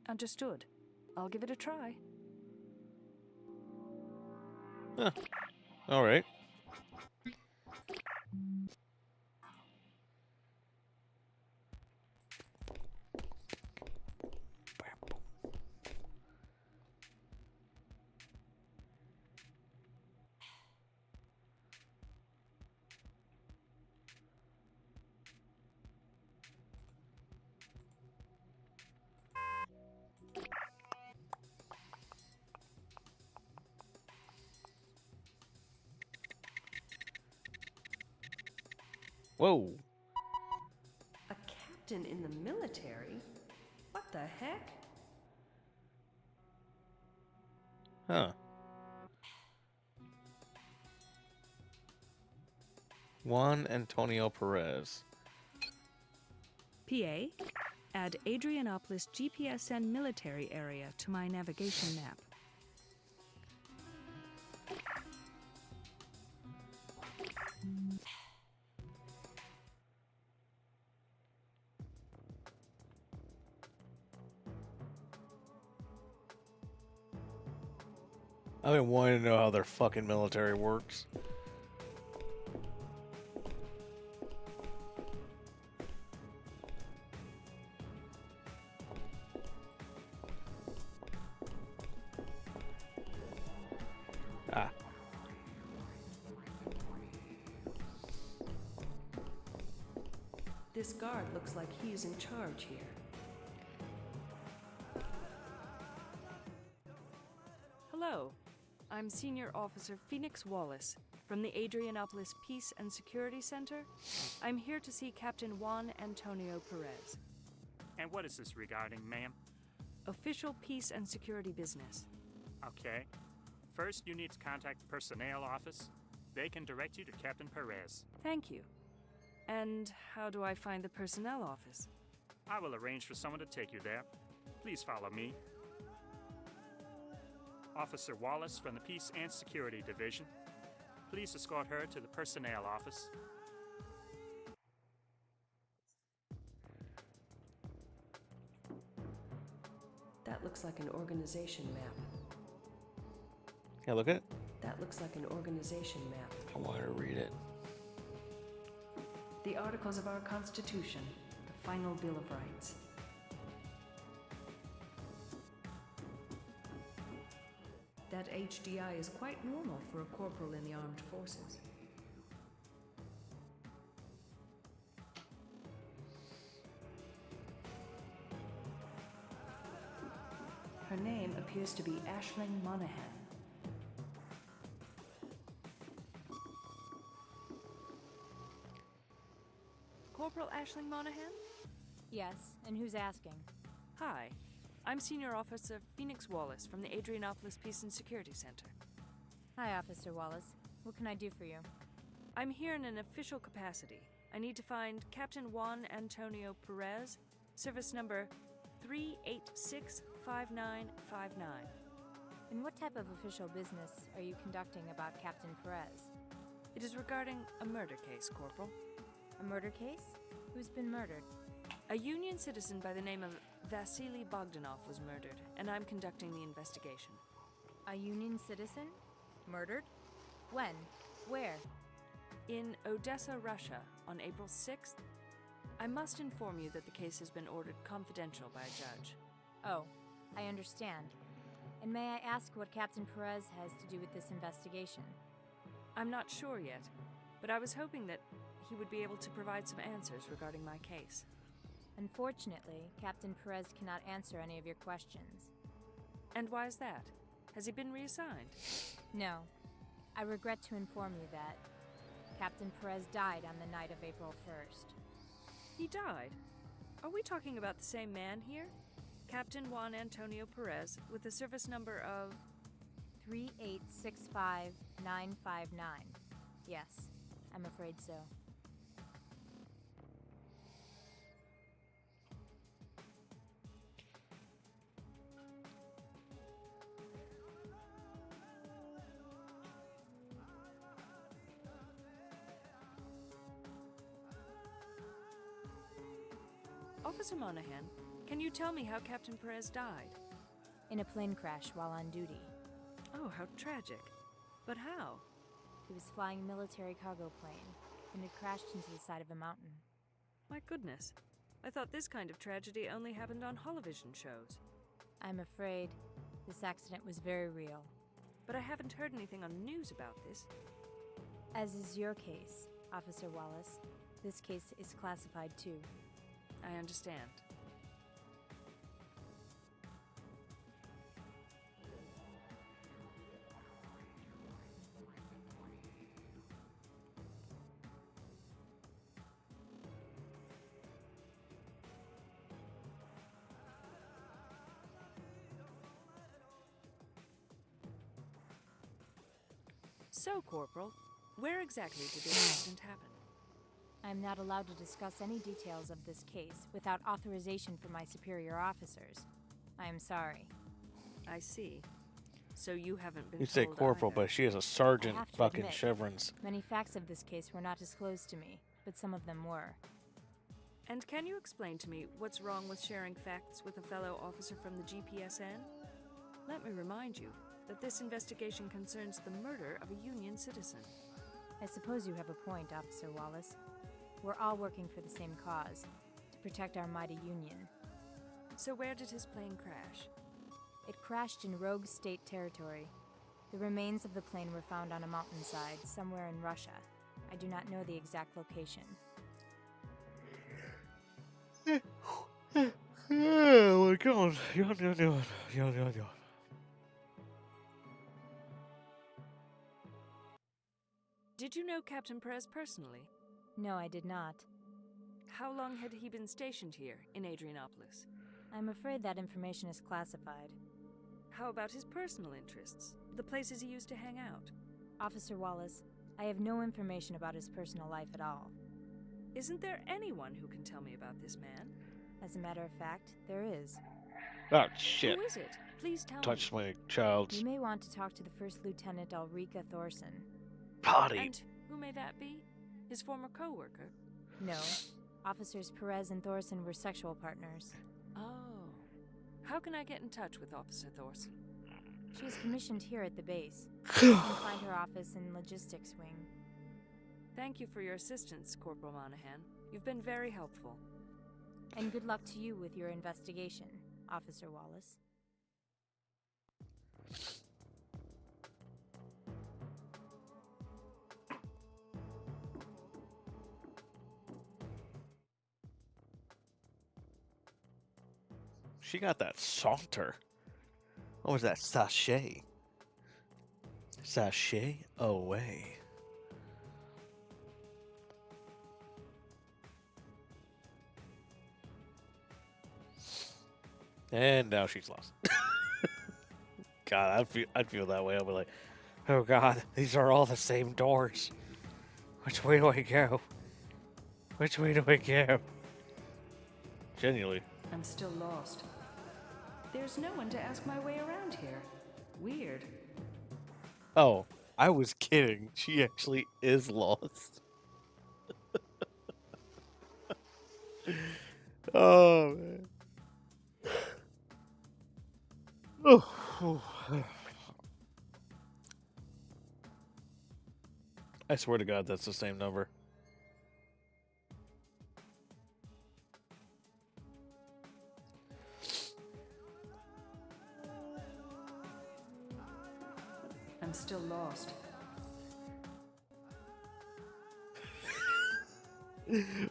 Understood. I'll give it a try. Huh. All right. Whoa. A captain in the military? What the heck? Huh. Juan Antonio Perez. PA, add Adrianopolis GPSN military area to my navigation map. I've been wanting to know how their fucking military works. Ah. This guard looks like he's in charge here. Hello. I'm Senior Officer Phoenix Wallace from the Adrianopolis Peace and Security Center. I'm here to see Captain Juan Antonio Perez. And what is this regarding, ma'am? Official peace and security business. Okay. First, you need to contact the personnel office. They can direct you to Captain Perez. Thank you. And how do I find the personnel office? I will arrange for someone to take you there. Please follow me. Officer Wallace from the Peace and Security Division. Please escort her to the personnel office. That looks like an organization map. Can I look at it? That looks like an organization map. I want to read it. The Articles of our Constitution, the final Bill of Rights. That HDI is quite normal for a corporal in the armed forces. Her name appears to be Aisling Monahan. Corporal Aisling Monahan? Yes, and who's asking? Hi. I'm Senior Officer Phoenix Wallace from the Adrianopolis Peace and Security Center. Hi, Officer Wallace. What can I do for you? I'm here in an official capacity. I need to find Captain Juan Antonio Perez, service number 3865959. And what type of official business are you conducting about Captain Perez? It is regarding a murder case, Corporal. A murder case? Who's been murdered? A Union citizen by the name of Vasily Bogdanov was murdered, and I'm conducting the investigation. A Union citizen? Murdered? When? Where? In Odessa, Russia, on April 6th. I must inform you that the case has been ordered confidential by a judge. Oh, I understand. And may I ask what Captain Perez has to do with this investigation? I'm not sure yet, but I was hoping that he would be able to provide some answers regarding my case. Unfortunately, Captain Perez cannot answer any of your questions. And why is that? Has he been reassigned? No. I regret to inform you that Captain Perez died on the night of April 1st. He died? Are we talking about the same man here? Captain Juan Antonio Perez, with a service number of 3865959. Yes, I'm afraid so. Officer Monahan, can you tell me how Captain Perez died? In a plane crash while on duty. Oh, how tragic. But how? He was flying a military cargo plane and it crashed into the side of a mountain. My goodness. I thought this kind of tragedy only happened on holovision shows. I'm afraid this accident was very real. But I haven't heard anything on the news about this. As is your case, Officer Wallace, this case is classified too. I understand. So, Corporal, where exactly did this accident happen? I am not allowed to discuss any details of this case without authorization from my superior officers. I am sorry. I see. So you haven't been You say told corporal, either. but she is a sergeant. I have to Fucking admit, chevrons. Many facts of this case were not disclosed to me, but some of them were. And can you explain to me what's wrong with sharing facts with a fellow officer from the GPSN? Let me remind you that this investigation concerns the murder of a Union citizen. I suppose you have a point, Officer Wallace. We're all working for the same cause, to protect our mighty Union. So where did his plane crash? It crashed in Rogue State territory. The remains of the plane were found on a mountainside somewhere in Russia. I do not know the exact location. Oh my god. Yawn. Did you know Captain Perez personally? No, I did not. How long had he been stationed here in Adrianopolis? I'm afraid that information is classified. How about his personal interests? The places he used to hang out? Officer Wallace, I have no information about his personal life at all. Isn't there anyone who can tell me about this man? As a matter of fact, there is. Oh shit. Who is it? Please tell Touched me. my child's You may want to talk to the First Lieutenant Ulrika Thorson. body. And who may that be? His former co-worker? No, Officers Perez and Thorson were sexual partners. Oh. How can I get in touch with Officer Thorson? She is commissioned here at the base. You can find her office in Logistics Wing. Thank you for your assistance, Corporal Monahan. You've been very helpful. And good luck to you with your investigation, Officer Wallace. She got that saunter. What was that? Sachet. Sachet away. And now she's lost. God, I'd feel that way. I'd be like, oh God, these are all the same doors. Which way do I go? Which way do I go? Genuinely. I'm still lost. There's no one to ask my way around here. Weird. Oh, I was kidding. She actually is lost. Oh man. Oh. I swear to God, that's the same number. I'm still lost.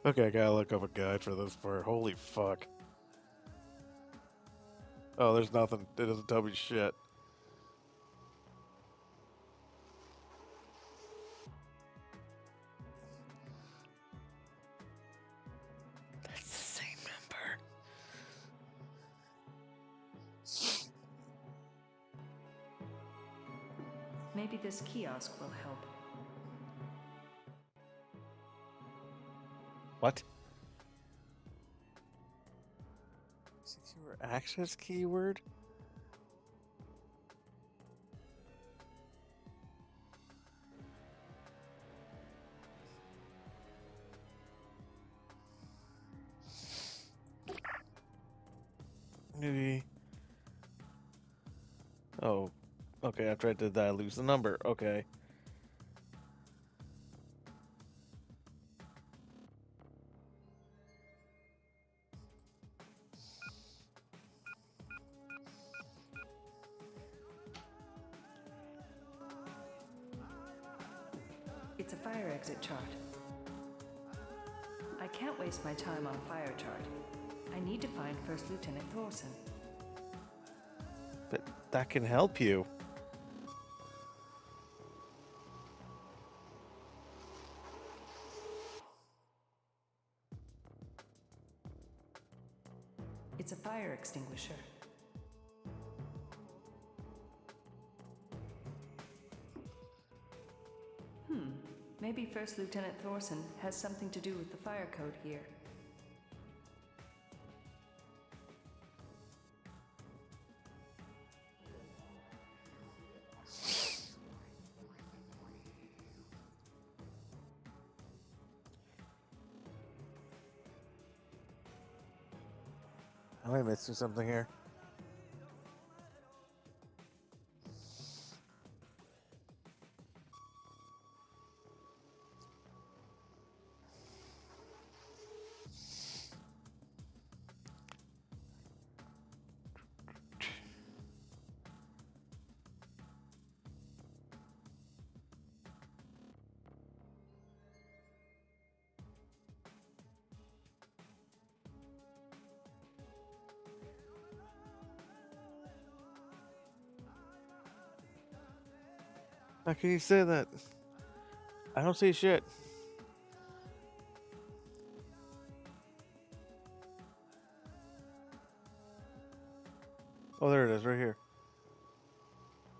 Okay, I gotta look up a guide for this part. Holy fuck. Oh, there's nothing. It doesn't tell me shit. That's the same number. Maybe this kiosk will help. What? Secure access keyword? Maybe. Oh, okay. After I did that, I lose the number. Okay. It's a fire exit chart. I can't waste my time on a fire chart. I need to find First Lieutenant Thorson. But that can help you. It's a fire extinguisher. Maybe First Lieutenant Thorson has something to do with the fire code here. Am I missing something here? How can you say that? I don't see shit. Oh, there it is, right here.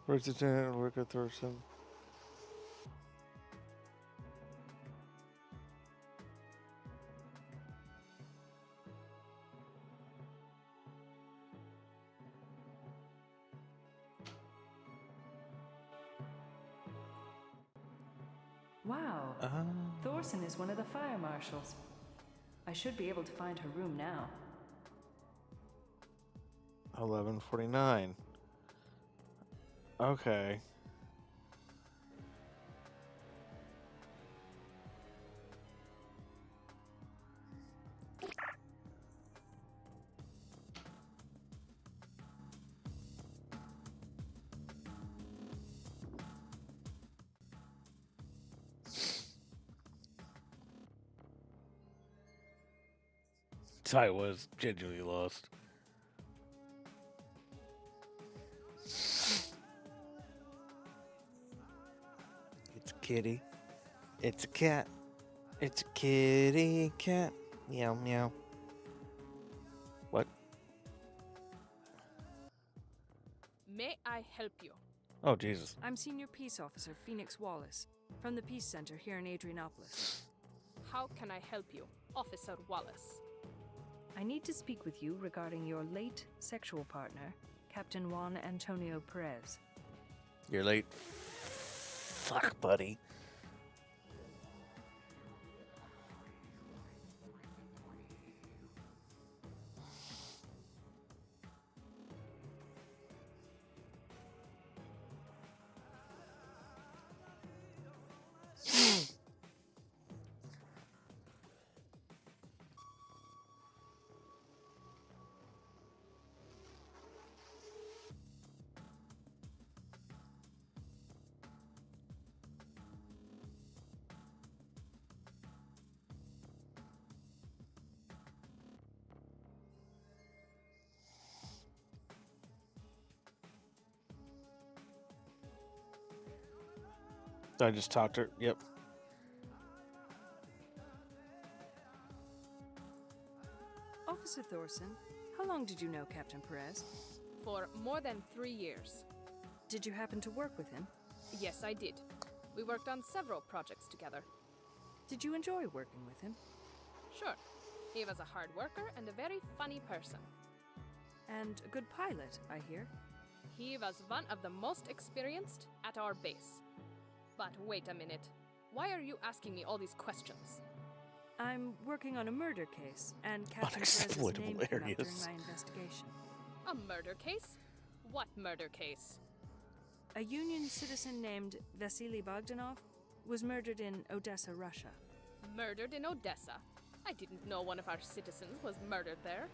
Where's the Lieutenant Worker Thorson? Wow. Thorson is one of the fire marshals. I should be able to find her room now. 11:49. Okay. I was genuinely lost. It's a kitty. It's a cat. It's a kitty cat. Meow meow. What? help you? Oh, Jesus. I'm Senior Peace Officer Phoenix Wallace from the Peace Center here in Adrianopolis. How can I help you, Officer Wallace? I need to speak with you regarding your late sexual partner, Captain Juan Antonio Perez. You're late. Fuck, buddy. I just talked to her. Yep. Officer Thorson, how long did you know Captain Perez? For more than 3 years. Did you happen to work with him? Yes, I did. We worked on several projects together. Did you enjoy working with him? Sure. He was a hard worker and a very funny person. And a good pilot, I hear. He was one of the most experienced at our base. But wait a minute. Why are you asking me all these questions? I'm working on a murder case, and Captain Unexploitable Perez's name came up during areas. my investigation. A murder case? What murder case? A Union citizen named Vasily Bogdanov was murdered in Odessa, Russia. Murdered in Odessa? I didn't know one of our citizens was murdered there.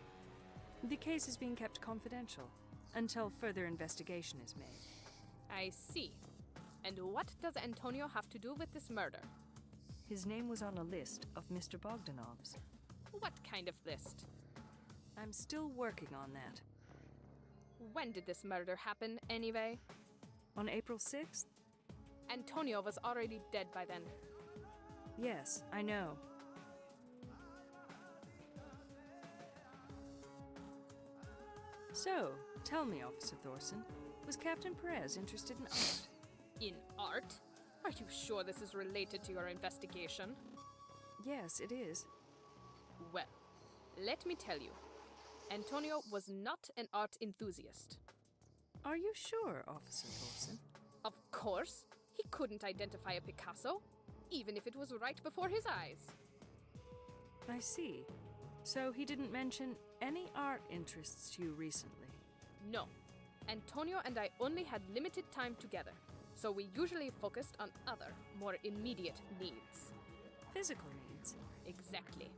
The case is being kept confidential until further investigation is made. I see. And what does Antonio have to do with this murder? His name was on a list of Mr. Bogdanov's. What kind of list? I'm still working on that. When did this murder happen, anyway? On April 6th? Antonio was already dead by then. Yes, I know. So, tell me, Officer Thorson, was Captain Perez interested in art? In art? Are you sure this is related to your investigation? Yes, it is. Well, let me tell you. Antonio was not an art enthusiast. Are you sure, Officer Thorson? Of course. He couldn't identify a Picasso, even if it was right before his eyes. I see. So he didn't mention any art interests to you recently? No. Antonio and I only had limited time together, so we usually focused on other, more immediate needs. Physical needs? Exactly.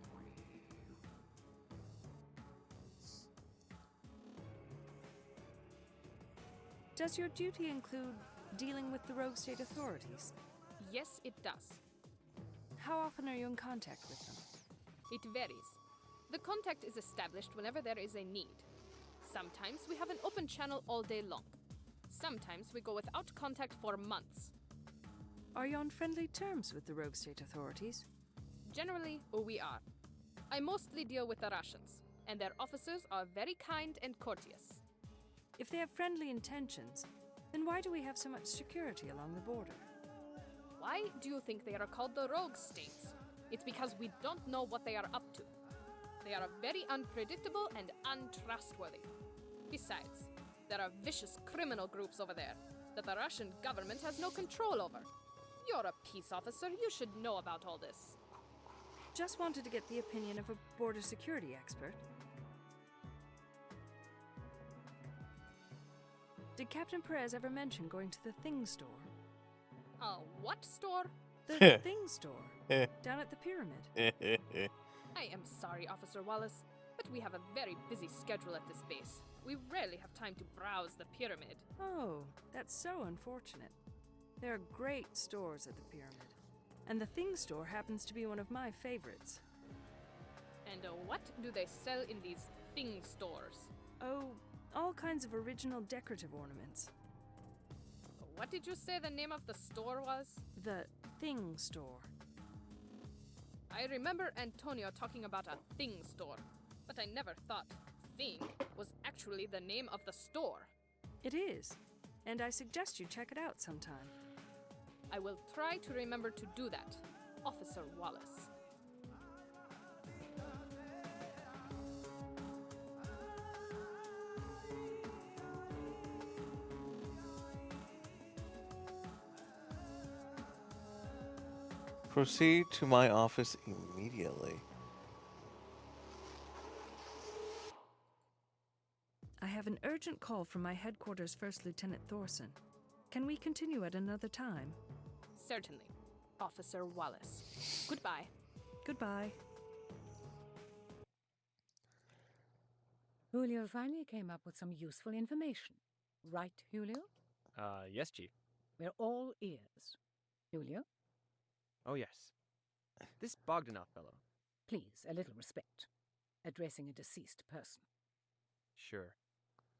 Does your duty include dealing with the Rogue State authorities? Yes, it does. How often are you in contact with them? It varies. The contact is established whenever there is a need. Sometimes we have an open channel all day long. Sometimes we go without contact for months. Are you on friendly terms with the Rogue State authorities? Generally, we are. I mostly deal with the Russians, and their officers are very kind and courteous. If they have friendly intentions, then why do we have so much security along the border? Why do you think they are called the Rogue States? It's because we don't know what they are up to. They are very unpredictable and untrustworthy. Besides, there are vicious criminal groups over there that the Russian government has no control over. You're a peace officer, you should know about all this. Just wanted to get the opinion of a border security expert. Did Captain Perez ever mention going to the Thing Store? What store? The Thing Store, down at the pyramid. I am sorry, Officer Wallace, but we have a very busy schedule at this base. We rarely have time to browse the pyramid. Oh, that's so unfortunate. There are great stores at the pyramid, and the Thing Store happens to be one of my favorites. And what do they sell in these thing stores? Oh, all kinds of original decorative ornaments. What did you say the name of the store was? The Thing Store. I remember Antonio talking about a thing store, but I never thought thing was actually the name of the store. It is. and I suggest you check it out sometime. I will try to remember to do that, Officer Wallace. Proceed to my office immediately. I have an urgent call from my headquarters First Lieutenant Thorson. Can we continue at another time? Certainly, Officer Wallace. Goodbye. Goodbye. Julio finally came up with some useful information. Right, Julio? Yes, Chief. We're all ears. Julio, Oh, yes. This Bogdanov fellow. please, a little respect. Addressing a deceased person. Sure.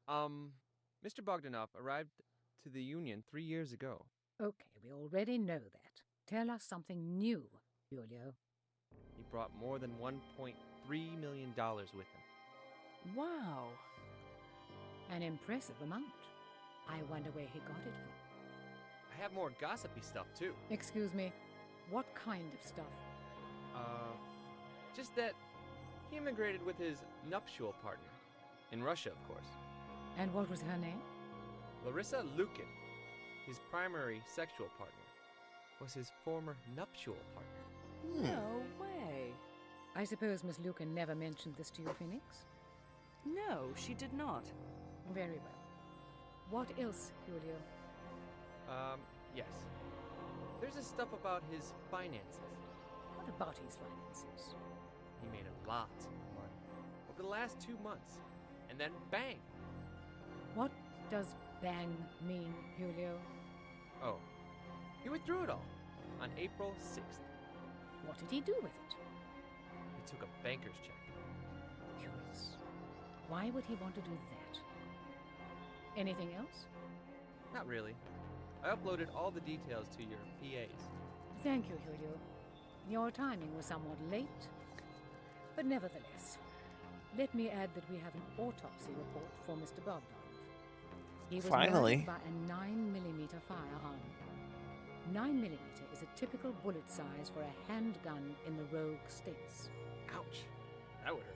Mr. Bogdanov arrived to the Union 3 years ago. Okay, we already know that. Tell us something new, Julio. He brought more than $1.3 million with him. Wow. An impressive amount. I wonder where he got it from. I have more gossipy stuff, too. Excuse me, what kind of stuff? Just that he immigrated with his nuptial partner. In Russia, of course. And what was her name? Larissa Lukin, his primary sexual partner, was his former nuptial partner. No way. I suppose Miss Lucan never mentioned this to you, Phoenix? No, she did not. Very well. What else, Julio? Yes. There's this stuff about his finances. What about his finances? He made a lot of money over the last 2 months. And then bang! What does bang mean, Julio? Oh, he withdrew it all on April 6th. What did he do with it? He took a banker's check. Curious. Why would he want to do that? Anything else? Not really. I uploaded all the details to your PAs. Thank you, Julio. Your timing was somewhat late, but nevertheless. Let me add that we have an autopsy report for Mr. Bogdanov. He was Finally. murdered by a 9mm firearm. 9mm is a typical bullet size for a handgun in the rogue states. Ouch. That would hurt.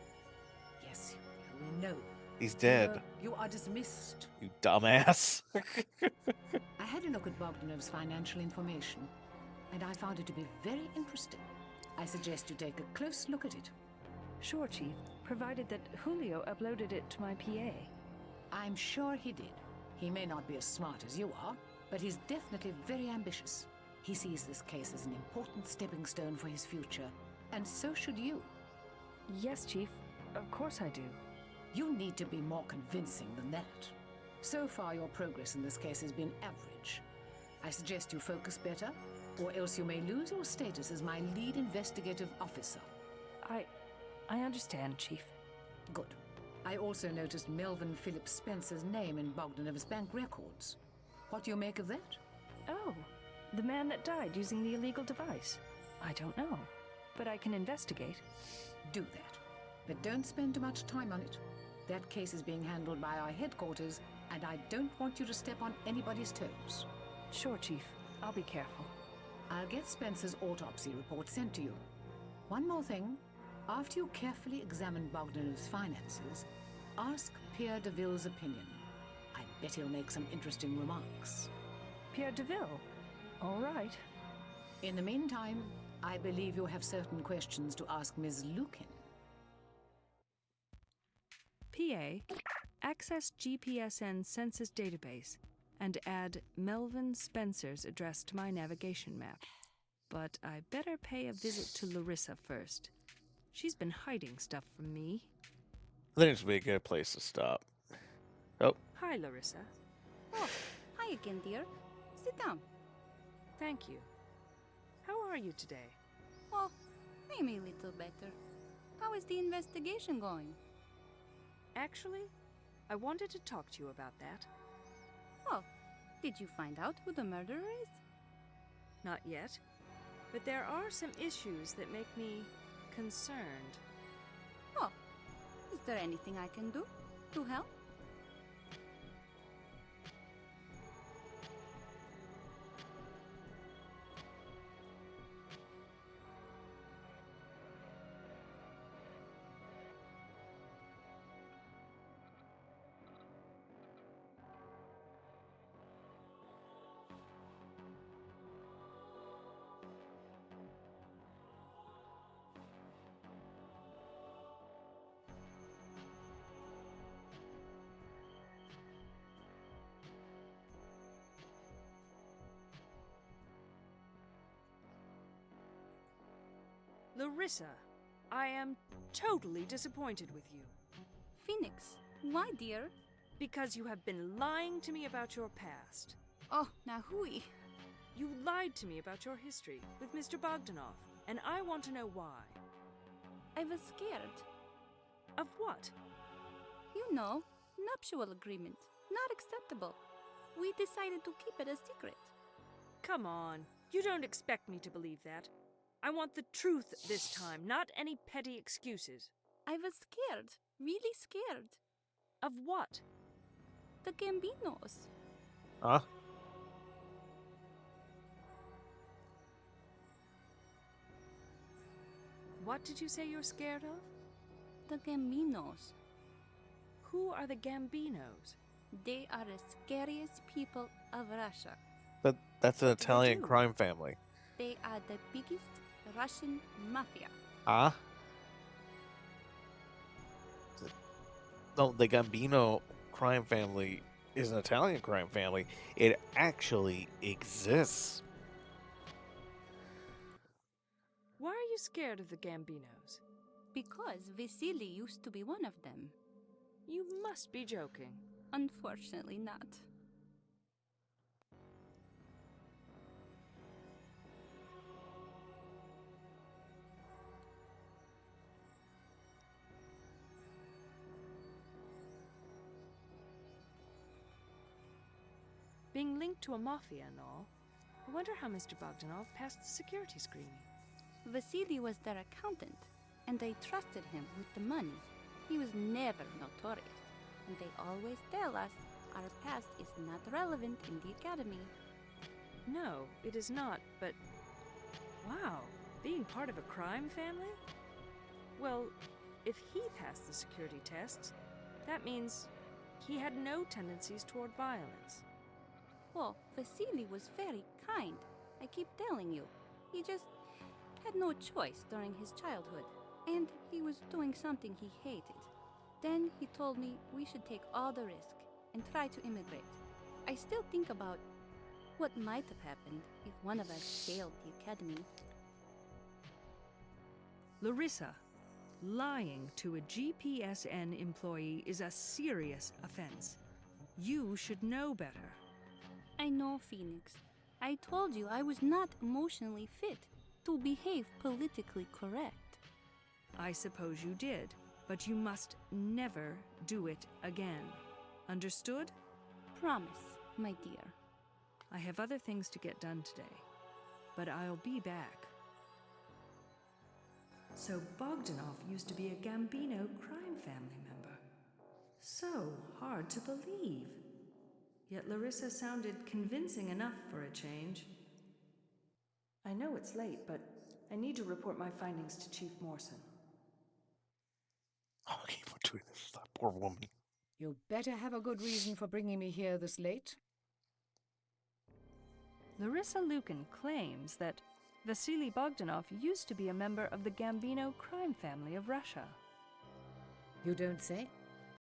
Yes, Julio, we know. He's dead. You are dismissed. You dumbass. I had a look at Bogdanov's financial information, and I found it to be very interesting. I suggest you take a close look at it. Sure, Chief, provided that Julio uploaded it to my PA. I'm sure he did. He may not be as smart as you are, but he's definitely very ambitious. He sees this case as an important stepping stone for his future, and so should you. Yes, Chief. Of course I do. You need to be more convincing than that. So far, your progress in this case has been average. I suggest you focus better, or else you may lose your status as my lead investigative officer. I understand, Chief. Good. I also noticed Melvin Philip Spencer's name in Bogdanov's bank records. What do you make of that? Oh, the man that died using the illegal device. I don't know, but I can investigate. Do that. But don't spend too much time on it. That case is being handled by our headquarters, and I don't want you to step on anybody's toes. Sure, Chief. I'll be careful. I'll get Spencer's autopsy report sent to you. One more thing. After you carefully examine Bogdanov's finances, ask Pierre DeVille's opinion. I bet he'll make some interesting remarks. Pierre DeVille. All right. In the meantime, I believe you have certain questions to ask Ms. Lukin. PA, access GPSN census database and add Melvin Spencer's address to my navigation map. But I better pay a visit to Larissa first. She's been hiding stuff from me. I think this would be a good place to stop. Oh, Hi, Larissa. Oh, hi again, dear. Sit down. Thank you. How are you today? Oh, maybe a little better. How is the investigation going? Actually, I wanted to talk to you about that. Oh, did you find out who the murderer is? Not yet, but there are some issues that make me concerned. Oh, is there anything I can do to help? Larissa, I am totally disappointed with you. Phoenix, why, dear? Because you have been lying to me about your past. Oh, now hui. You lied to me about your history with Mr. Bogdanov, and I want to know why. I was scared. Of what? You know, nuptial agreement. Not acceptable. We decided to keep it a secret. Come on, you don't expect me to believe that. I want the truth this time, not any petty excuses. I was scared. Really scared. Of what? The Gambinos. Huh? What did you say you're scared of? The Gambinos. Who are the Gambinos? They are the scariest people of Russia. That's an What do they Italian do? crime family. They are the biggest Russian mafia. Huh? No, the Gambino crime family is an Italian crime family. It actually exists. Why are you scared of the Gambinos? Because Vasily used to be one of them. You must be joking. Unfortunately not. Being linked to a mafia and all, I wonder how Mr. Bogdanov passed the security screening. Vasily was their accountant, and they trusted him with the money. He was never notorious, and they always tell us our past is not relevant in the academy. No, it is not, but... Wow, being part of a crime family? Well, if he passed the security tests, that means he had no tendencies toward violence. Well, Vasily was very kind. I keep telling you. He just had no choice during his childhood, and he was doing something he hated. Then he told me we should take all the risk and try to immigrate. I still think about what might have happened if one of us failed the academy. Larissa, lying to a GPSN employee is a serious offense. You should know better. I know, Phoenix. I told you I was not emotionally fit to behave politically correct. I suppose you did, but you must never do it again. Understood? Promise, my dear. I have other things to get done today, but I'll be back. So Bogdanov used to be a Gambino crime family member. So hard to believe. Yet Larissa sounded convincing enough for a change. I know it's late, but I need to report my findings to Chief Morrison. Oh, I keep on doing this to that poor woman. You better have a good reason for bringing me here this late. Larissa Lukin claims that Vasily Bogdanov used to be a member of the Gambino crime family of Russia. You don't say?